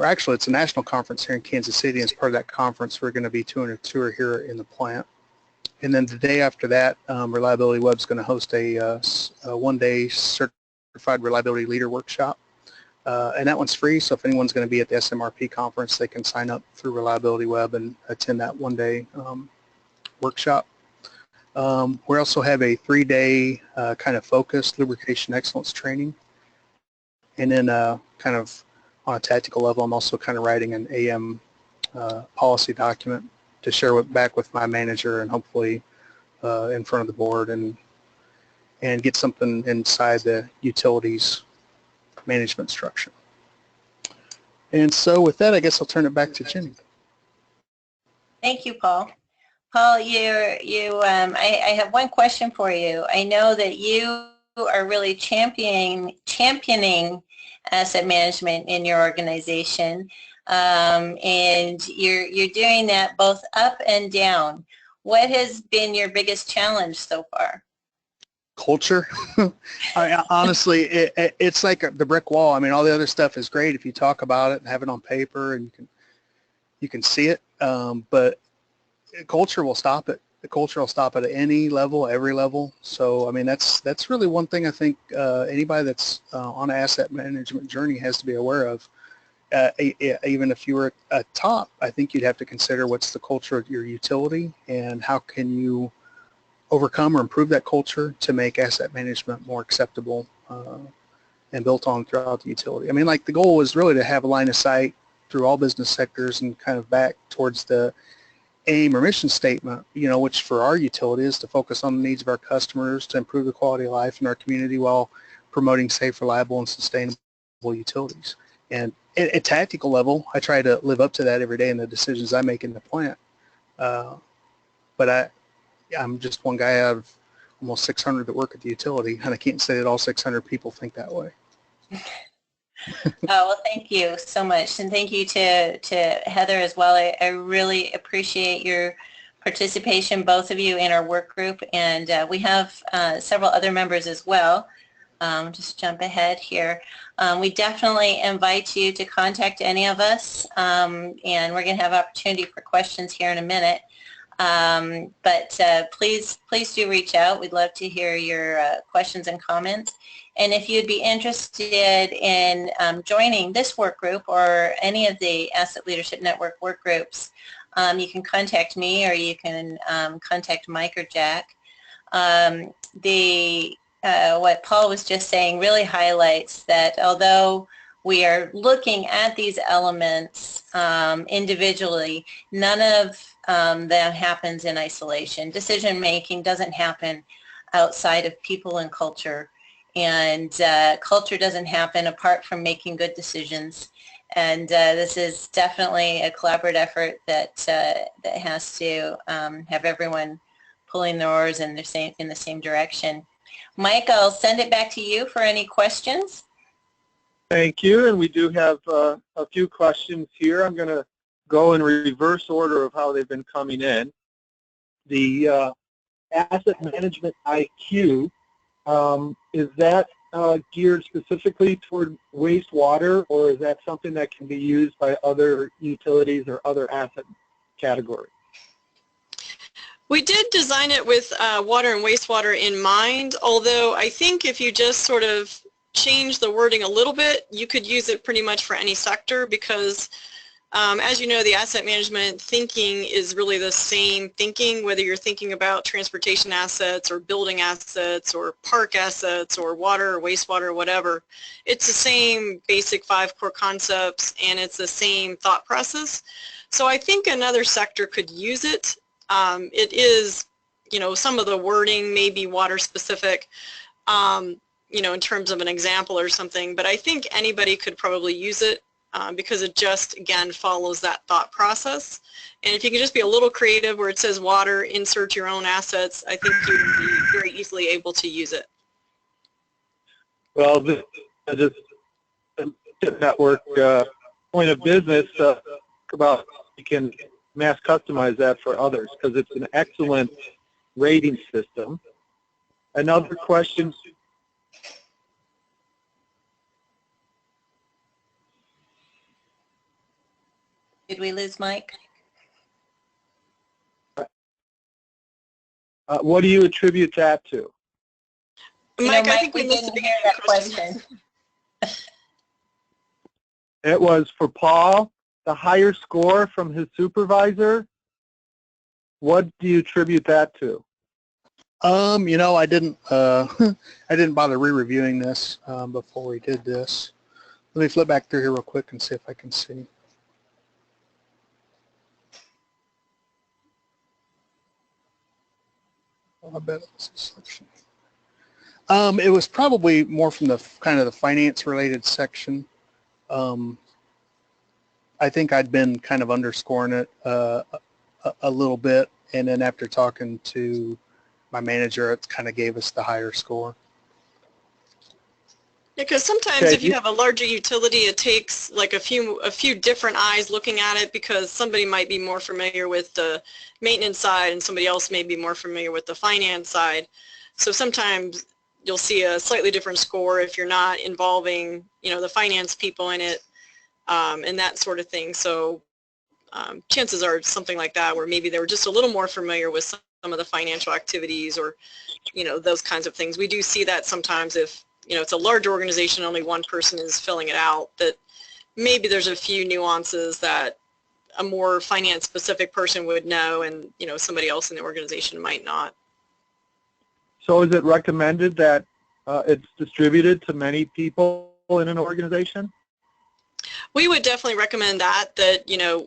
actually it's a national conference here in Kansas City, and as part of that conference we're going to be doing a tour here in the plant. And then the day after that, Reliability Web's going to host a one-day certified reliability leader workshop. And that one's free, so if anyone's going to be at the SMRP conference, they can sign up through Reliability Web and attend that one-day workshop. We also have a 3-day kind of focused lubrication excellence training. And then kind of on a tactical level, I'm also kind of writing an AM policy document to share back with my manager and hopefully in front of the board and get something inside the utilities management structure. And so with that, I guess I'll turn it back to Jenny. Thank you, Paul. Paul, I have one question for you. I know that you are really championing asset management in your organization, and you're doing that both up and down. What has been your biggest challenge so far? Culture. Honestly, it's like the brick wall. I mean, all the other stuff is great if you talk about it and have it on paper and you can see it, but culture will stop it. The culture will stop it at any level, every level. So, I mean, that's really one thing I think anybody that's on an asset management journey has to be aware of. Even if you were at top, I think you'd have to consider what's the culture of your utility and how can you overcome or improve that culture to make asset management more acceptable and built on throughout the utility. I mean, like the goal is really to have a line of sight through all business sectors and kind of back towards the aim or mission statement, you know, which for our utility is to focus on the needs of our customers to improve the quality of life in our community while promoting safe, reliable, and sustainable utilities. And at tactical level, I try to live up to that every day in the decisions I make in the plant. But I'm just one guy out of almost 600 that work at the utility, and I can't say that all 600 people think that way. Oh, well, thank you so much, and thank you to Heather as well. I really appreciate your participation, both of you, in our work group, and we have several other members as well. Just jump ahead here. We definitely invite you to contact any of us, and we're going to have opportunity for questions here in a minute. But please do reach out. We'd love to hear your questions and comments. And if you'd be interested in joining this work group or any of the Asset Leadership Network work groups, you can contact me or you can contact Mike or Jack. What Paul was just saying really highlights that although we are looking at these elements individually, none of that happens in isolation. Decision making doesn't happen outside of people and culture, and culture doesn't happen apart from making good decisions. And this is definitely a collaborative effort that has to have everyone pulling their oars in the same direction. Mike, I'll send it back to you for any questions. Thank you, and we do have a few questions here. I'm going to go in reverse order of how they've been coming in. The asset management IQ, is that geared specifically toward wastewater, or is that something that can be used by other utilities or other asset categories? We did design it with water and wastewater in mind, although I think if you just sort of change the wording a little bit, you could use it pretty much for any sector, because As you know, the asset management thinking is really the same thinking, whether you're thinking about transportation assets or building assets or park assets or water or wastewater or whatever. It's the same basic 5 core concepts, and it's the same thought process. So I think another sector could use it. It is, you know, some of the wording may be water specific, you know, in terms of an example or something, but I think anybody could probably use it. Because it just, again, follows that thought process. And if you can just be a little creative where it says water, insert your own assets, I think you would be very easily able to use it. Well, this just network point of business about you can mass customize that for others because it's an excellent rating system. Another question. Did we lose Mike? What do you attribute that to? Mike, Mike, I think we missed didn't the hear beginning that of the question. It was for Paul, the higher score from his supervisor. What do you attribute that to? You know, I didn't I didn't bother re-reviewing this before we did this. Let me flip back through here real quick and see if I can see. I bet it was a selection. It was probably more from the kind of the finance related section. I think I'd been kind of underscoring it a little bit, and then after talking to my manager, it kind of gave us the higher score. Because sometimes if you have a larger utility, it takes like a few different eyes looking at it because somebody might be more familiar with the maintenance side and somebody else may be more familiar with the finance side. So sometimes you'll see a slightly different score if you're not involving, you know, the finance people in it and that sort of thing. So chances are something like that where maybe they were just a little more familiar with some of the financial activities or, you know, those kinds of things. We do see that sometimes if, you know, it's a large organization, only one person is filling it out, that maybe there's a few nuances that a more finance specific person would know and, you know, somebody else in the organization might not. So is it recommended that it's distributed to many people in an organization? We would definitely recommend that, you know,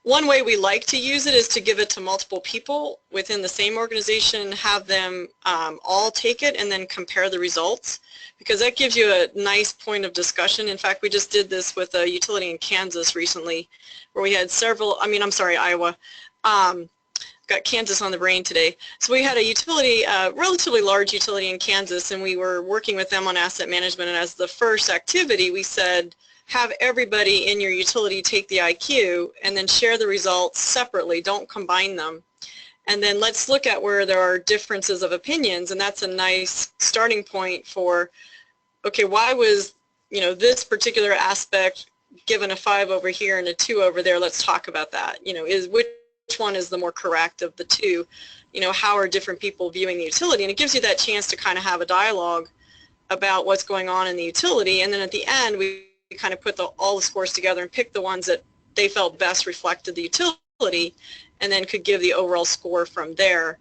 one way we like to use it is to give it to multiple people within the same organization, have them all take it and then compare the results because that gives you a nice point of discussion. In fact, we just did this with a utility in Kansas recently where we had several, Iowa. Got Kansas on the brain today. So we had a utility, relatively large utility in Kansas, and we were working with them on asset management, and as the first activity we said, have everybody in your utility take the IQ and then share the results separately. Don't combine them. And then let's look at where there are differences of opinions, and that's a nice starting point for, okay, why was, you know, this particular aspect given a 5 over here and a 2 over there? Let's talk about that. You know, which one is the more correct of the two? You know, how are different people viewing the utility? And it gives you that chance to kind of have a dialogue about what's going on in the utility, and then at the end we kind of put all the scores together and pick the ones that they felt best reflected the utility and then could give the overall score from there.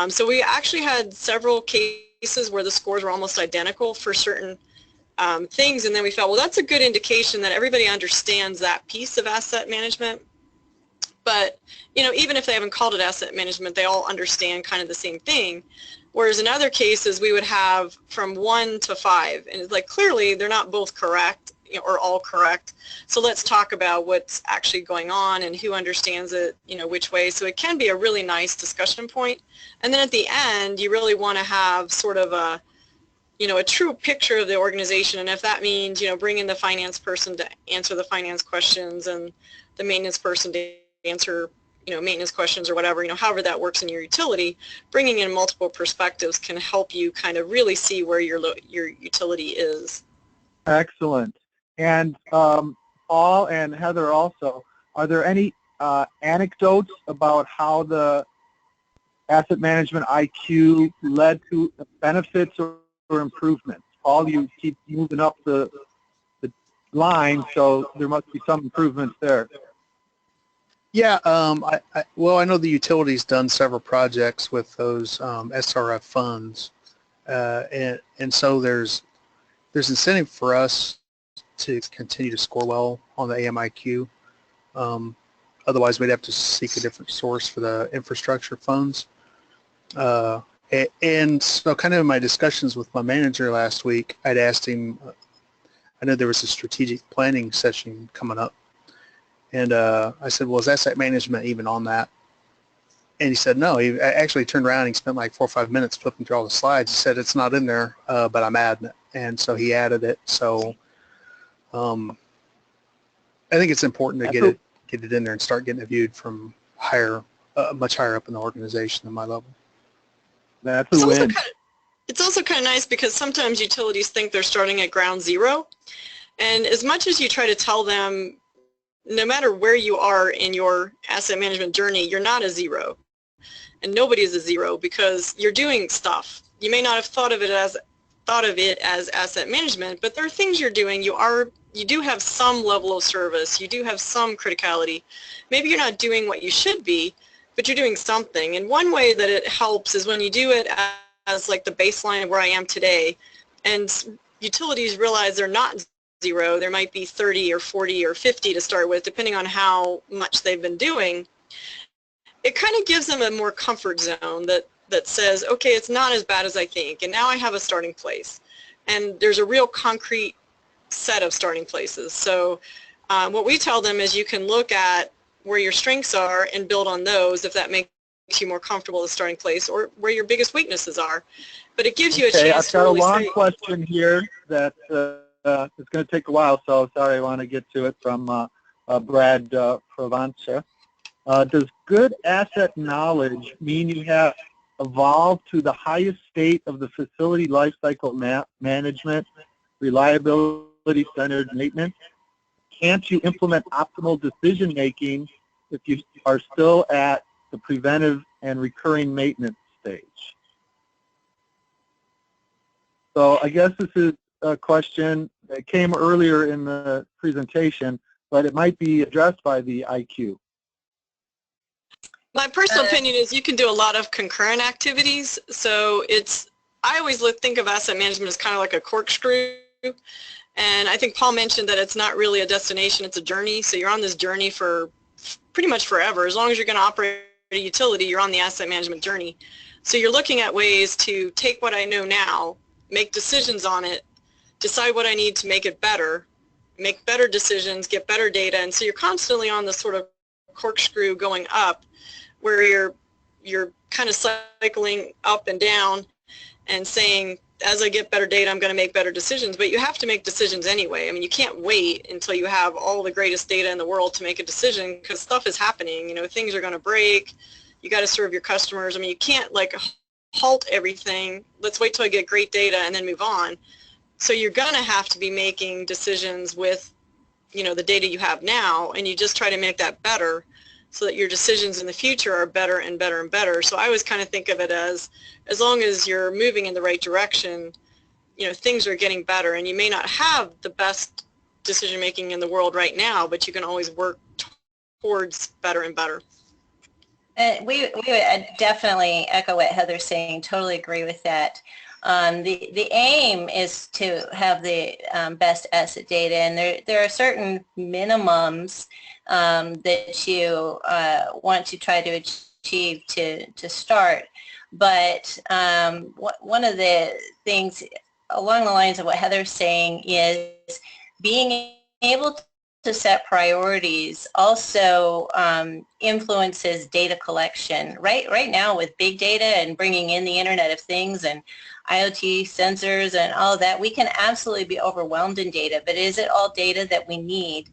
So we actually had several cases where the scores were almost identical for certain things, and then we felt, well, that's a good indication that everybody understands that piece of asset management. But, you know, even if they haven't called it asset management, they all understand kind of the same thing. Whereas in other cases, we would have from 1 to 5, and it's like clearly they're not both correct or all correct. So let's talk about what's actually going on and who understands it, you know, which way. So it can be a really nice discussion point. And then at the end, you really want to have sort of a, you know, a true picture of the organization. And if that means, you know, bringing the finance person to answer the finance questions and the maintenance person to answer, you know, maintenance questions or whatever, you know, however that works in your utility, bringing in multiple perspectives can help you kind of really see where your utility is. Excellent. And Paul and Heather also, are there any anecdotes about how the asset management IQ led to benefits or improvements? Paul, you keep moving up the line, so there must be some improvements there. Yeah, well, I know the utility's done several projects with those SRF funds, and so there's incentive for us to continue to score well on the AMIQ. Otherwise, we'd have to seek a different source for the infrastructure funds. And so kind of in my discussions with my manager last week, I'd asked him, I know there was a strategic planning session coming up, and I said, well, is asset management even on that? And he said, no. He actually turned around and he spent like 4 or 5 minutes flipping through all the slides. He said, it's not in there, but I'm adding it. And so he added it. So I think it's important to get it in there and start getting it viewed from much higher up in the organization than my level. That's a win. It's also kind of nice because sometimes utilities think they're starting at ground zero. And as much as you try to tell them, no matter where you are in your asset management journey, you're not a zero. And nobody is a zero because you're doing stuff. You may not have thought of it as asset management, but there are things you're doing. You do have some level of service. You do have some criticality. Maybe you're not doing what you should be, but you're doing something. And one way that it helps is when you do it as like the baseline of where I am today, and utilities realize they're not zero. There might be 30 or 40 or 50 to start with, depending on how much they've been doing. It kind of gives them a more comfort zone that says, okay, it's not as bad as I think, and now I have a starting place. And there's a real concrete set of starting places. So what we tell them is you can look at where your strengths are and build on those if that makes you more comfortable as a starting place, or where your biggest weaknesses are. But it gives you a chance to really say... I've got a long question here that it's going to take a while, so sorry, I want to get to it from Brad Provenza. Does good asset knowledge mean you have evolved to the highest state of the facility lifecycle management, reliability-centered maintenance? Can't you implement optimal decision-making if you are still at the preventive and recurring maintenance stage? So I guess this is a question that came earlier in the presentation, but it might be addressed by the IQ. My personal opinion is you can do a lot of concurrent activities. So I always think of asset management as kind of like a corkscrew. And I think Paul mentioned that it's not really a destination, it's a journey. So you're on this journey for pretty much forever. As long as you're going to operate a utility, you're on the asset management journey. So you're looking at ways to take what I know now, make decisions on it, decide what I need to make it better, make better decisions, get better data. And so you're constantly on this sort of corkscrew going up, where you're kind of cycling up and down and saying, as I get better data, I'm going to make better decisions. But you have to make decisions anyway. I mean, you can't wait until you have all the greatest data in the world to make a decision, because stuff is happening. You know, things are going to break. You got to serve your customers. I mean, you can't like halt everything. Let's wait till I get great data and then move on. So you're going to have to be making decisions with, you know, the data you have now, and you just try to make that better so that your decisions in the future are better and better and better. So I always kind of think of it as long as you're moving in the right direction, you know, things are getting better. And you may not have the best decision making in the world right now, but you can always work towards better and better. We would definitely echo what Heather's saying, totally agree with that. The aim is to have the best asset data, and there are certain minimums that you want to try to achieve to start. But one of the things along the lines of what Heather's saying is being able to set priorities also influences data collection. Right now with big data and bringing in the Internet of Things and IoT sensors and all of that, we can absolutely be overwhelmed in data, but is it all data that we need?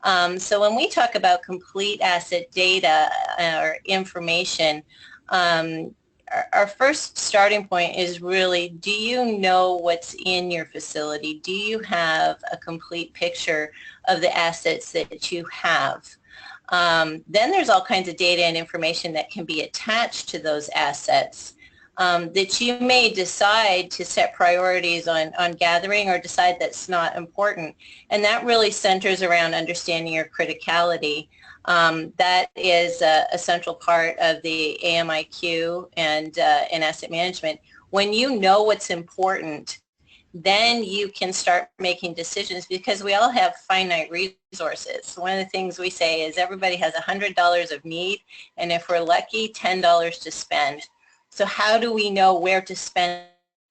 So when we talk about complete asset data or information, our first starting point is really, do you know what's in your facility? Do you have a complete picture of the assets that you have? Then there's all kinds of data and information that can be attached to those assets. that you may decide to set priorities on gathering or decide that's not important. And that really centers around understanding your criticality. That is a central part of the AMIQ and in asset management. When you know what's important, then you can start making decisions, because we all have finite resources. One of the things we say is everybody has $100 of need, and if we're lucky, $10 to spend. So how do we know where to spend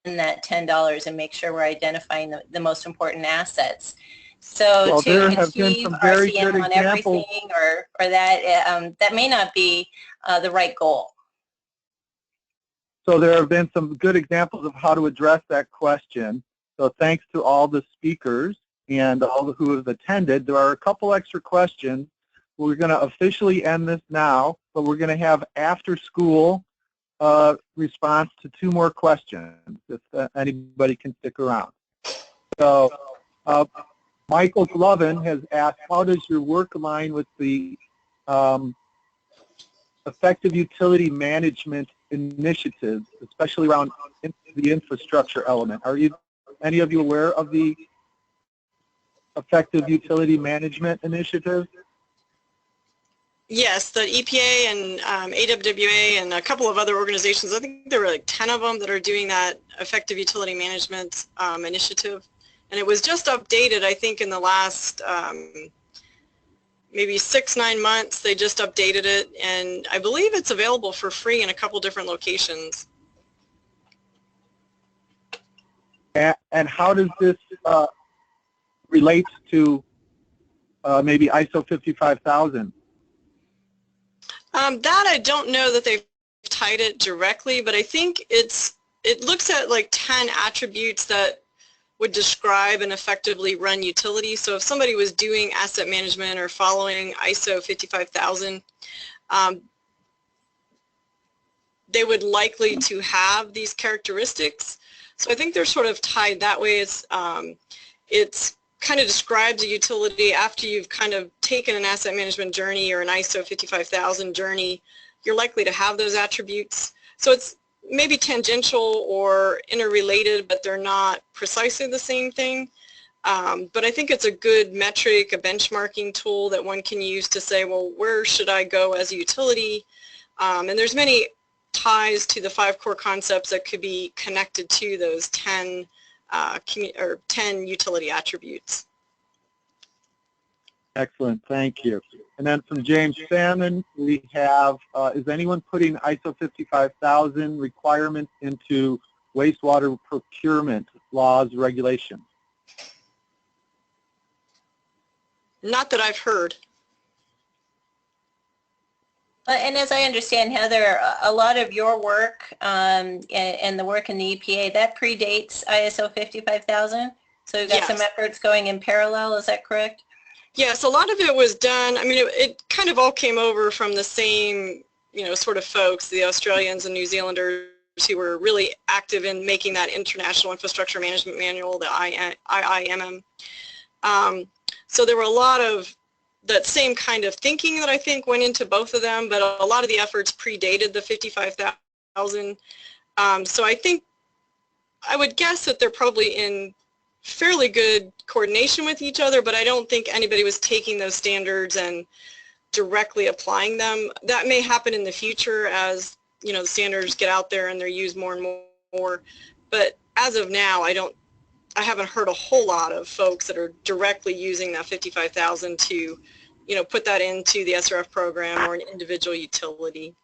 that $10 and make sure we're identifying the most important assets? So Well, there to have been achieve some very RCM good on examples. everything, or that that may not be the right goal. So there have been some good examples of how to address that question. So thanks to all the speakers and all who have attended. There are a couple extra questions. We're going to officially end this now, but we're going to have after school response to 2 more questions, if anybody can stick around. So Michael Glovin has asked, how does your work align with the effective utility management initiatives, especially around the infrastructure element? Are any of you aware of the effective utility management initiative? Yes, the EPA and AWWA and a couple of other organizations, I think there were like 10 of them that are doing that effective utility management initiative. And it was just updated, I think, in the last maybe 6-9 months. They just updated it, and I believe it's available for free in a couple different locations. And how does this relate to maybe ISO 55000? That I don't know that they've tied it directly, but I think it looks at like 10 attributes that would describe an effectively run utility. So if somebody was doing asset management or following ISO 55000, they would likely to have these characteristics. So I think they're sort of tied that way. It's kind of describes a utility after you've kind of taken an asset management journey or an ISO 55000 journey. You're likely to have those attributes. So it's maybe tangential or interrelated, but they're not precisely the same thing. But I think it's a good metric, a benchmarking tool that one can use to say, well, where should I go as a utility? And there's many ties to the 5 core concepts that could be connected to those 10 utility attributes. Excellent, thank you. And then from James Salmon, we have, is anyone putting ISO 55000 requirements into wastewater procurement laws, regulations? Not that I've heard. And as I understand, Heather, a lot of your work and the work in the EPA, that predates ISO 55000. So you've got some efforts going in parallel, is that correct? Yes, a lot of it was done, I mean, it kind of all came over from the same, sort of folks, the Australians and New Zealanders who were really active in making that International Infrastructure Management Manual, the IIMM. So there were a lot of that same kind of thinking that I think went into both of them, but a lot of the efforts predated the 55,000. So I think, I would guess that they're probably in fairly good coordination with each other, but I don't think anybody was taking those standards and directly applying them. That may happen in the future as, the standards get out there and they're used more and more. But as of now, I haven't heard a whole lot of folks that are directly using that 55,000 to, put that into the SRF program or an individual utility.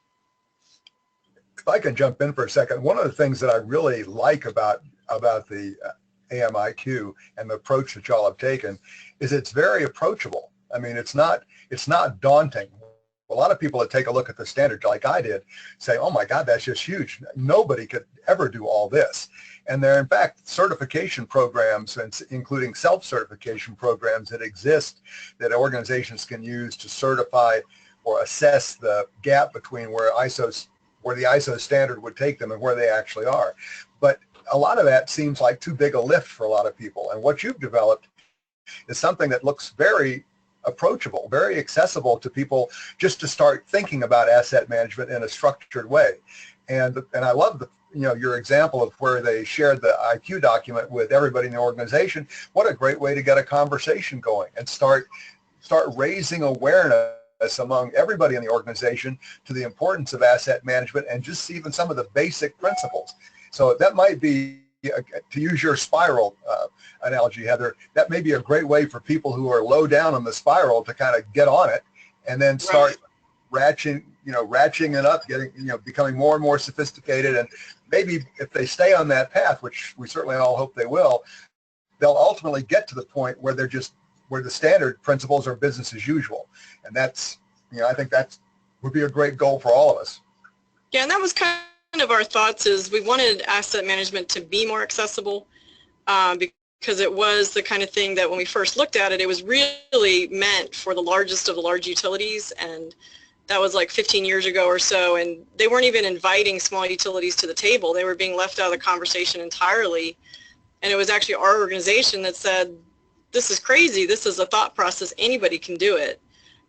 If I can jump in for a second, one of the things that I really like about the AMIQ and the approach that y'all have taken is it's very approachable. I mean, it's not daunting. A lot of people that take a look at the standard like I did say, oh my God, that's just huge. Nobody could ever do all this. And there are, in fact, certification programs, including self-certification programs that exist that organizations can use to certify or assess the gap between where the ISO standard would take them and where they actually are. But a lot of that seems like too big a lift for a lot of people. And what you've developed is something that looks very approachable, very accessible to people just to start thinking about asset management in a structured way. And I love your example of where they shared the IQ document with everybody in the organization. What a great way to get a conversation going and start raising awareness among everybody in the organization to the importance of asset management and just even some of the basic principles. So that might be, to use your spiral analogy, Heather, that may be a great way for people who are low down on the spiral to kind of get on it and then start ratcheting it up, becoming more and more sophisticated. And maybe if they stay on that path, which we certainly all hope they will, they'll ultimately get to the point where where the standard principles are business as usual. And that's, I think that would be a great goal for all of us. Yeah, and that was kind of our thoughts, is we wanted asset management to be more accessible because it was the kind of thing that when we first looked at it, it was really meant for the largest of the large utilities, and that was like 15 years ago or so, and they weren't even inviting small utilities to the table. They were being left out of the conversation entirely, and it was actually our organization that said, this is crazy, this is a thought process, anybody can do it,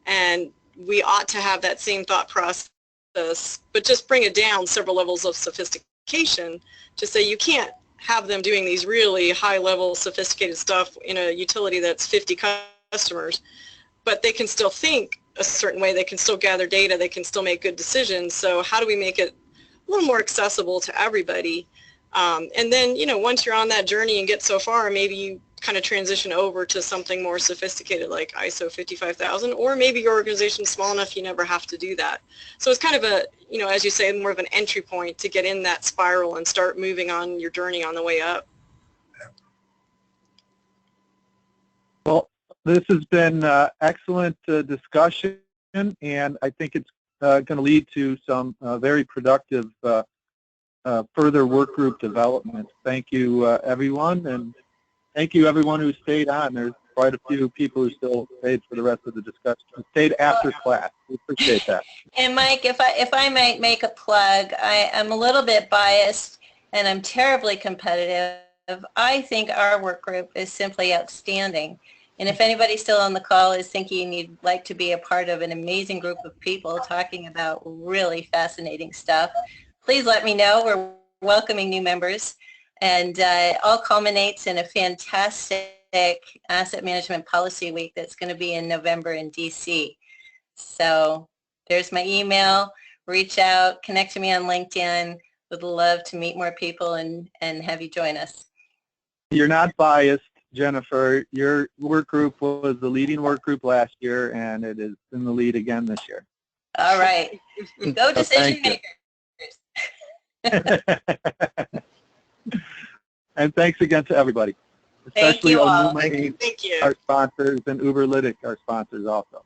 and we ought to have that same thought process, but just bring it down several levels of sophistication to say you can't have them doing these really high-level sophisticated stuff in a utility that's 50 customers, but they can still think a certain way, they can still gather data, they can still make good decisions. So how do we make it a little more accessible to everybody? And then, once you're on that journey and get so far, maybe you kind of transition over to something more sophisticated like ISO 55000, or maybe your organization's small enough you never have to do that. So it's kind of a, as you say, more of an entry point to get in that spiral and start moving on your journey on the way up. Well, this has been excellent discussion, and I think it's going to lead to some very productive further work group development. Thank you, everyone, and thank you, everyone who stayed on. There's quite a few people who still stayed for the rest of the discussion, stayed after class. We appreciate that. And Mike, if I might make a plug, I'm a little bit biased, and I'm terribly competitive. I think our work group is simply outstanding. And if anybody still on the call is thinking you'd like to be a part of an amazing group of people talking about really fascinating stuff, please let me know. We're welcoming new members. And it all culminates in a fantastic asset management policy week that's going to be in November in DC. So there's my email. Reach out, connect to me on LinkedIn. Would love to meet more people and have you join us. You're not biased, Jennifer. Your work group was the leading work group last year, and it is in the lead again this year. All right. Go decision makers. And thanks again to everybody, especially Thank you all. Illumine, Thank you. our sponsors, and Uberlytic, our sponsors also.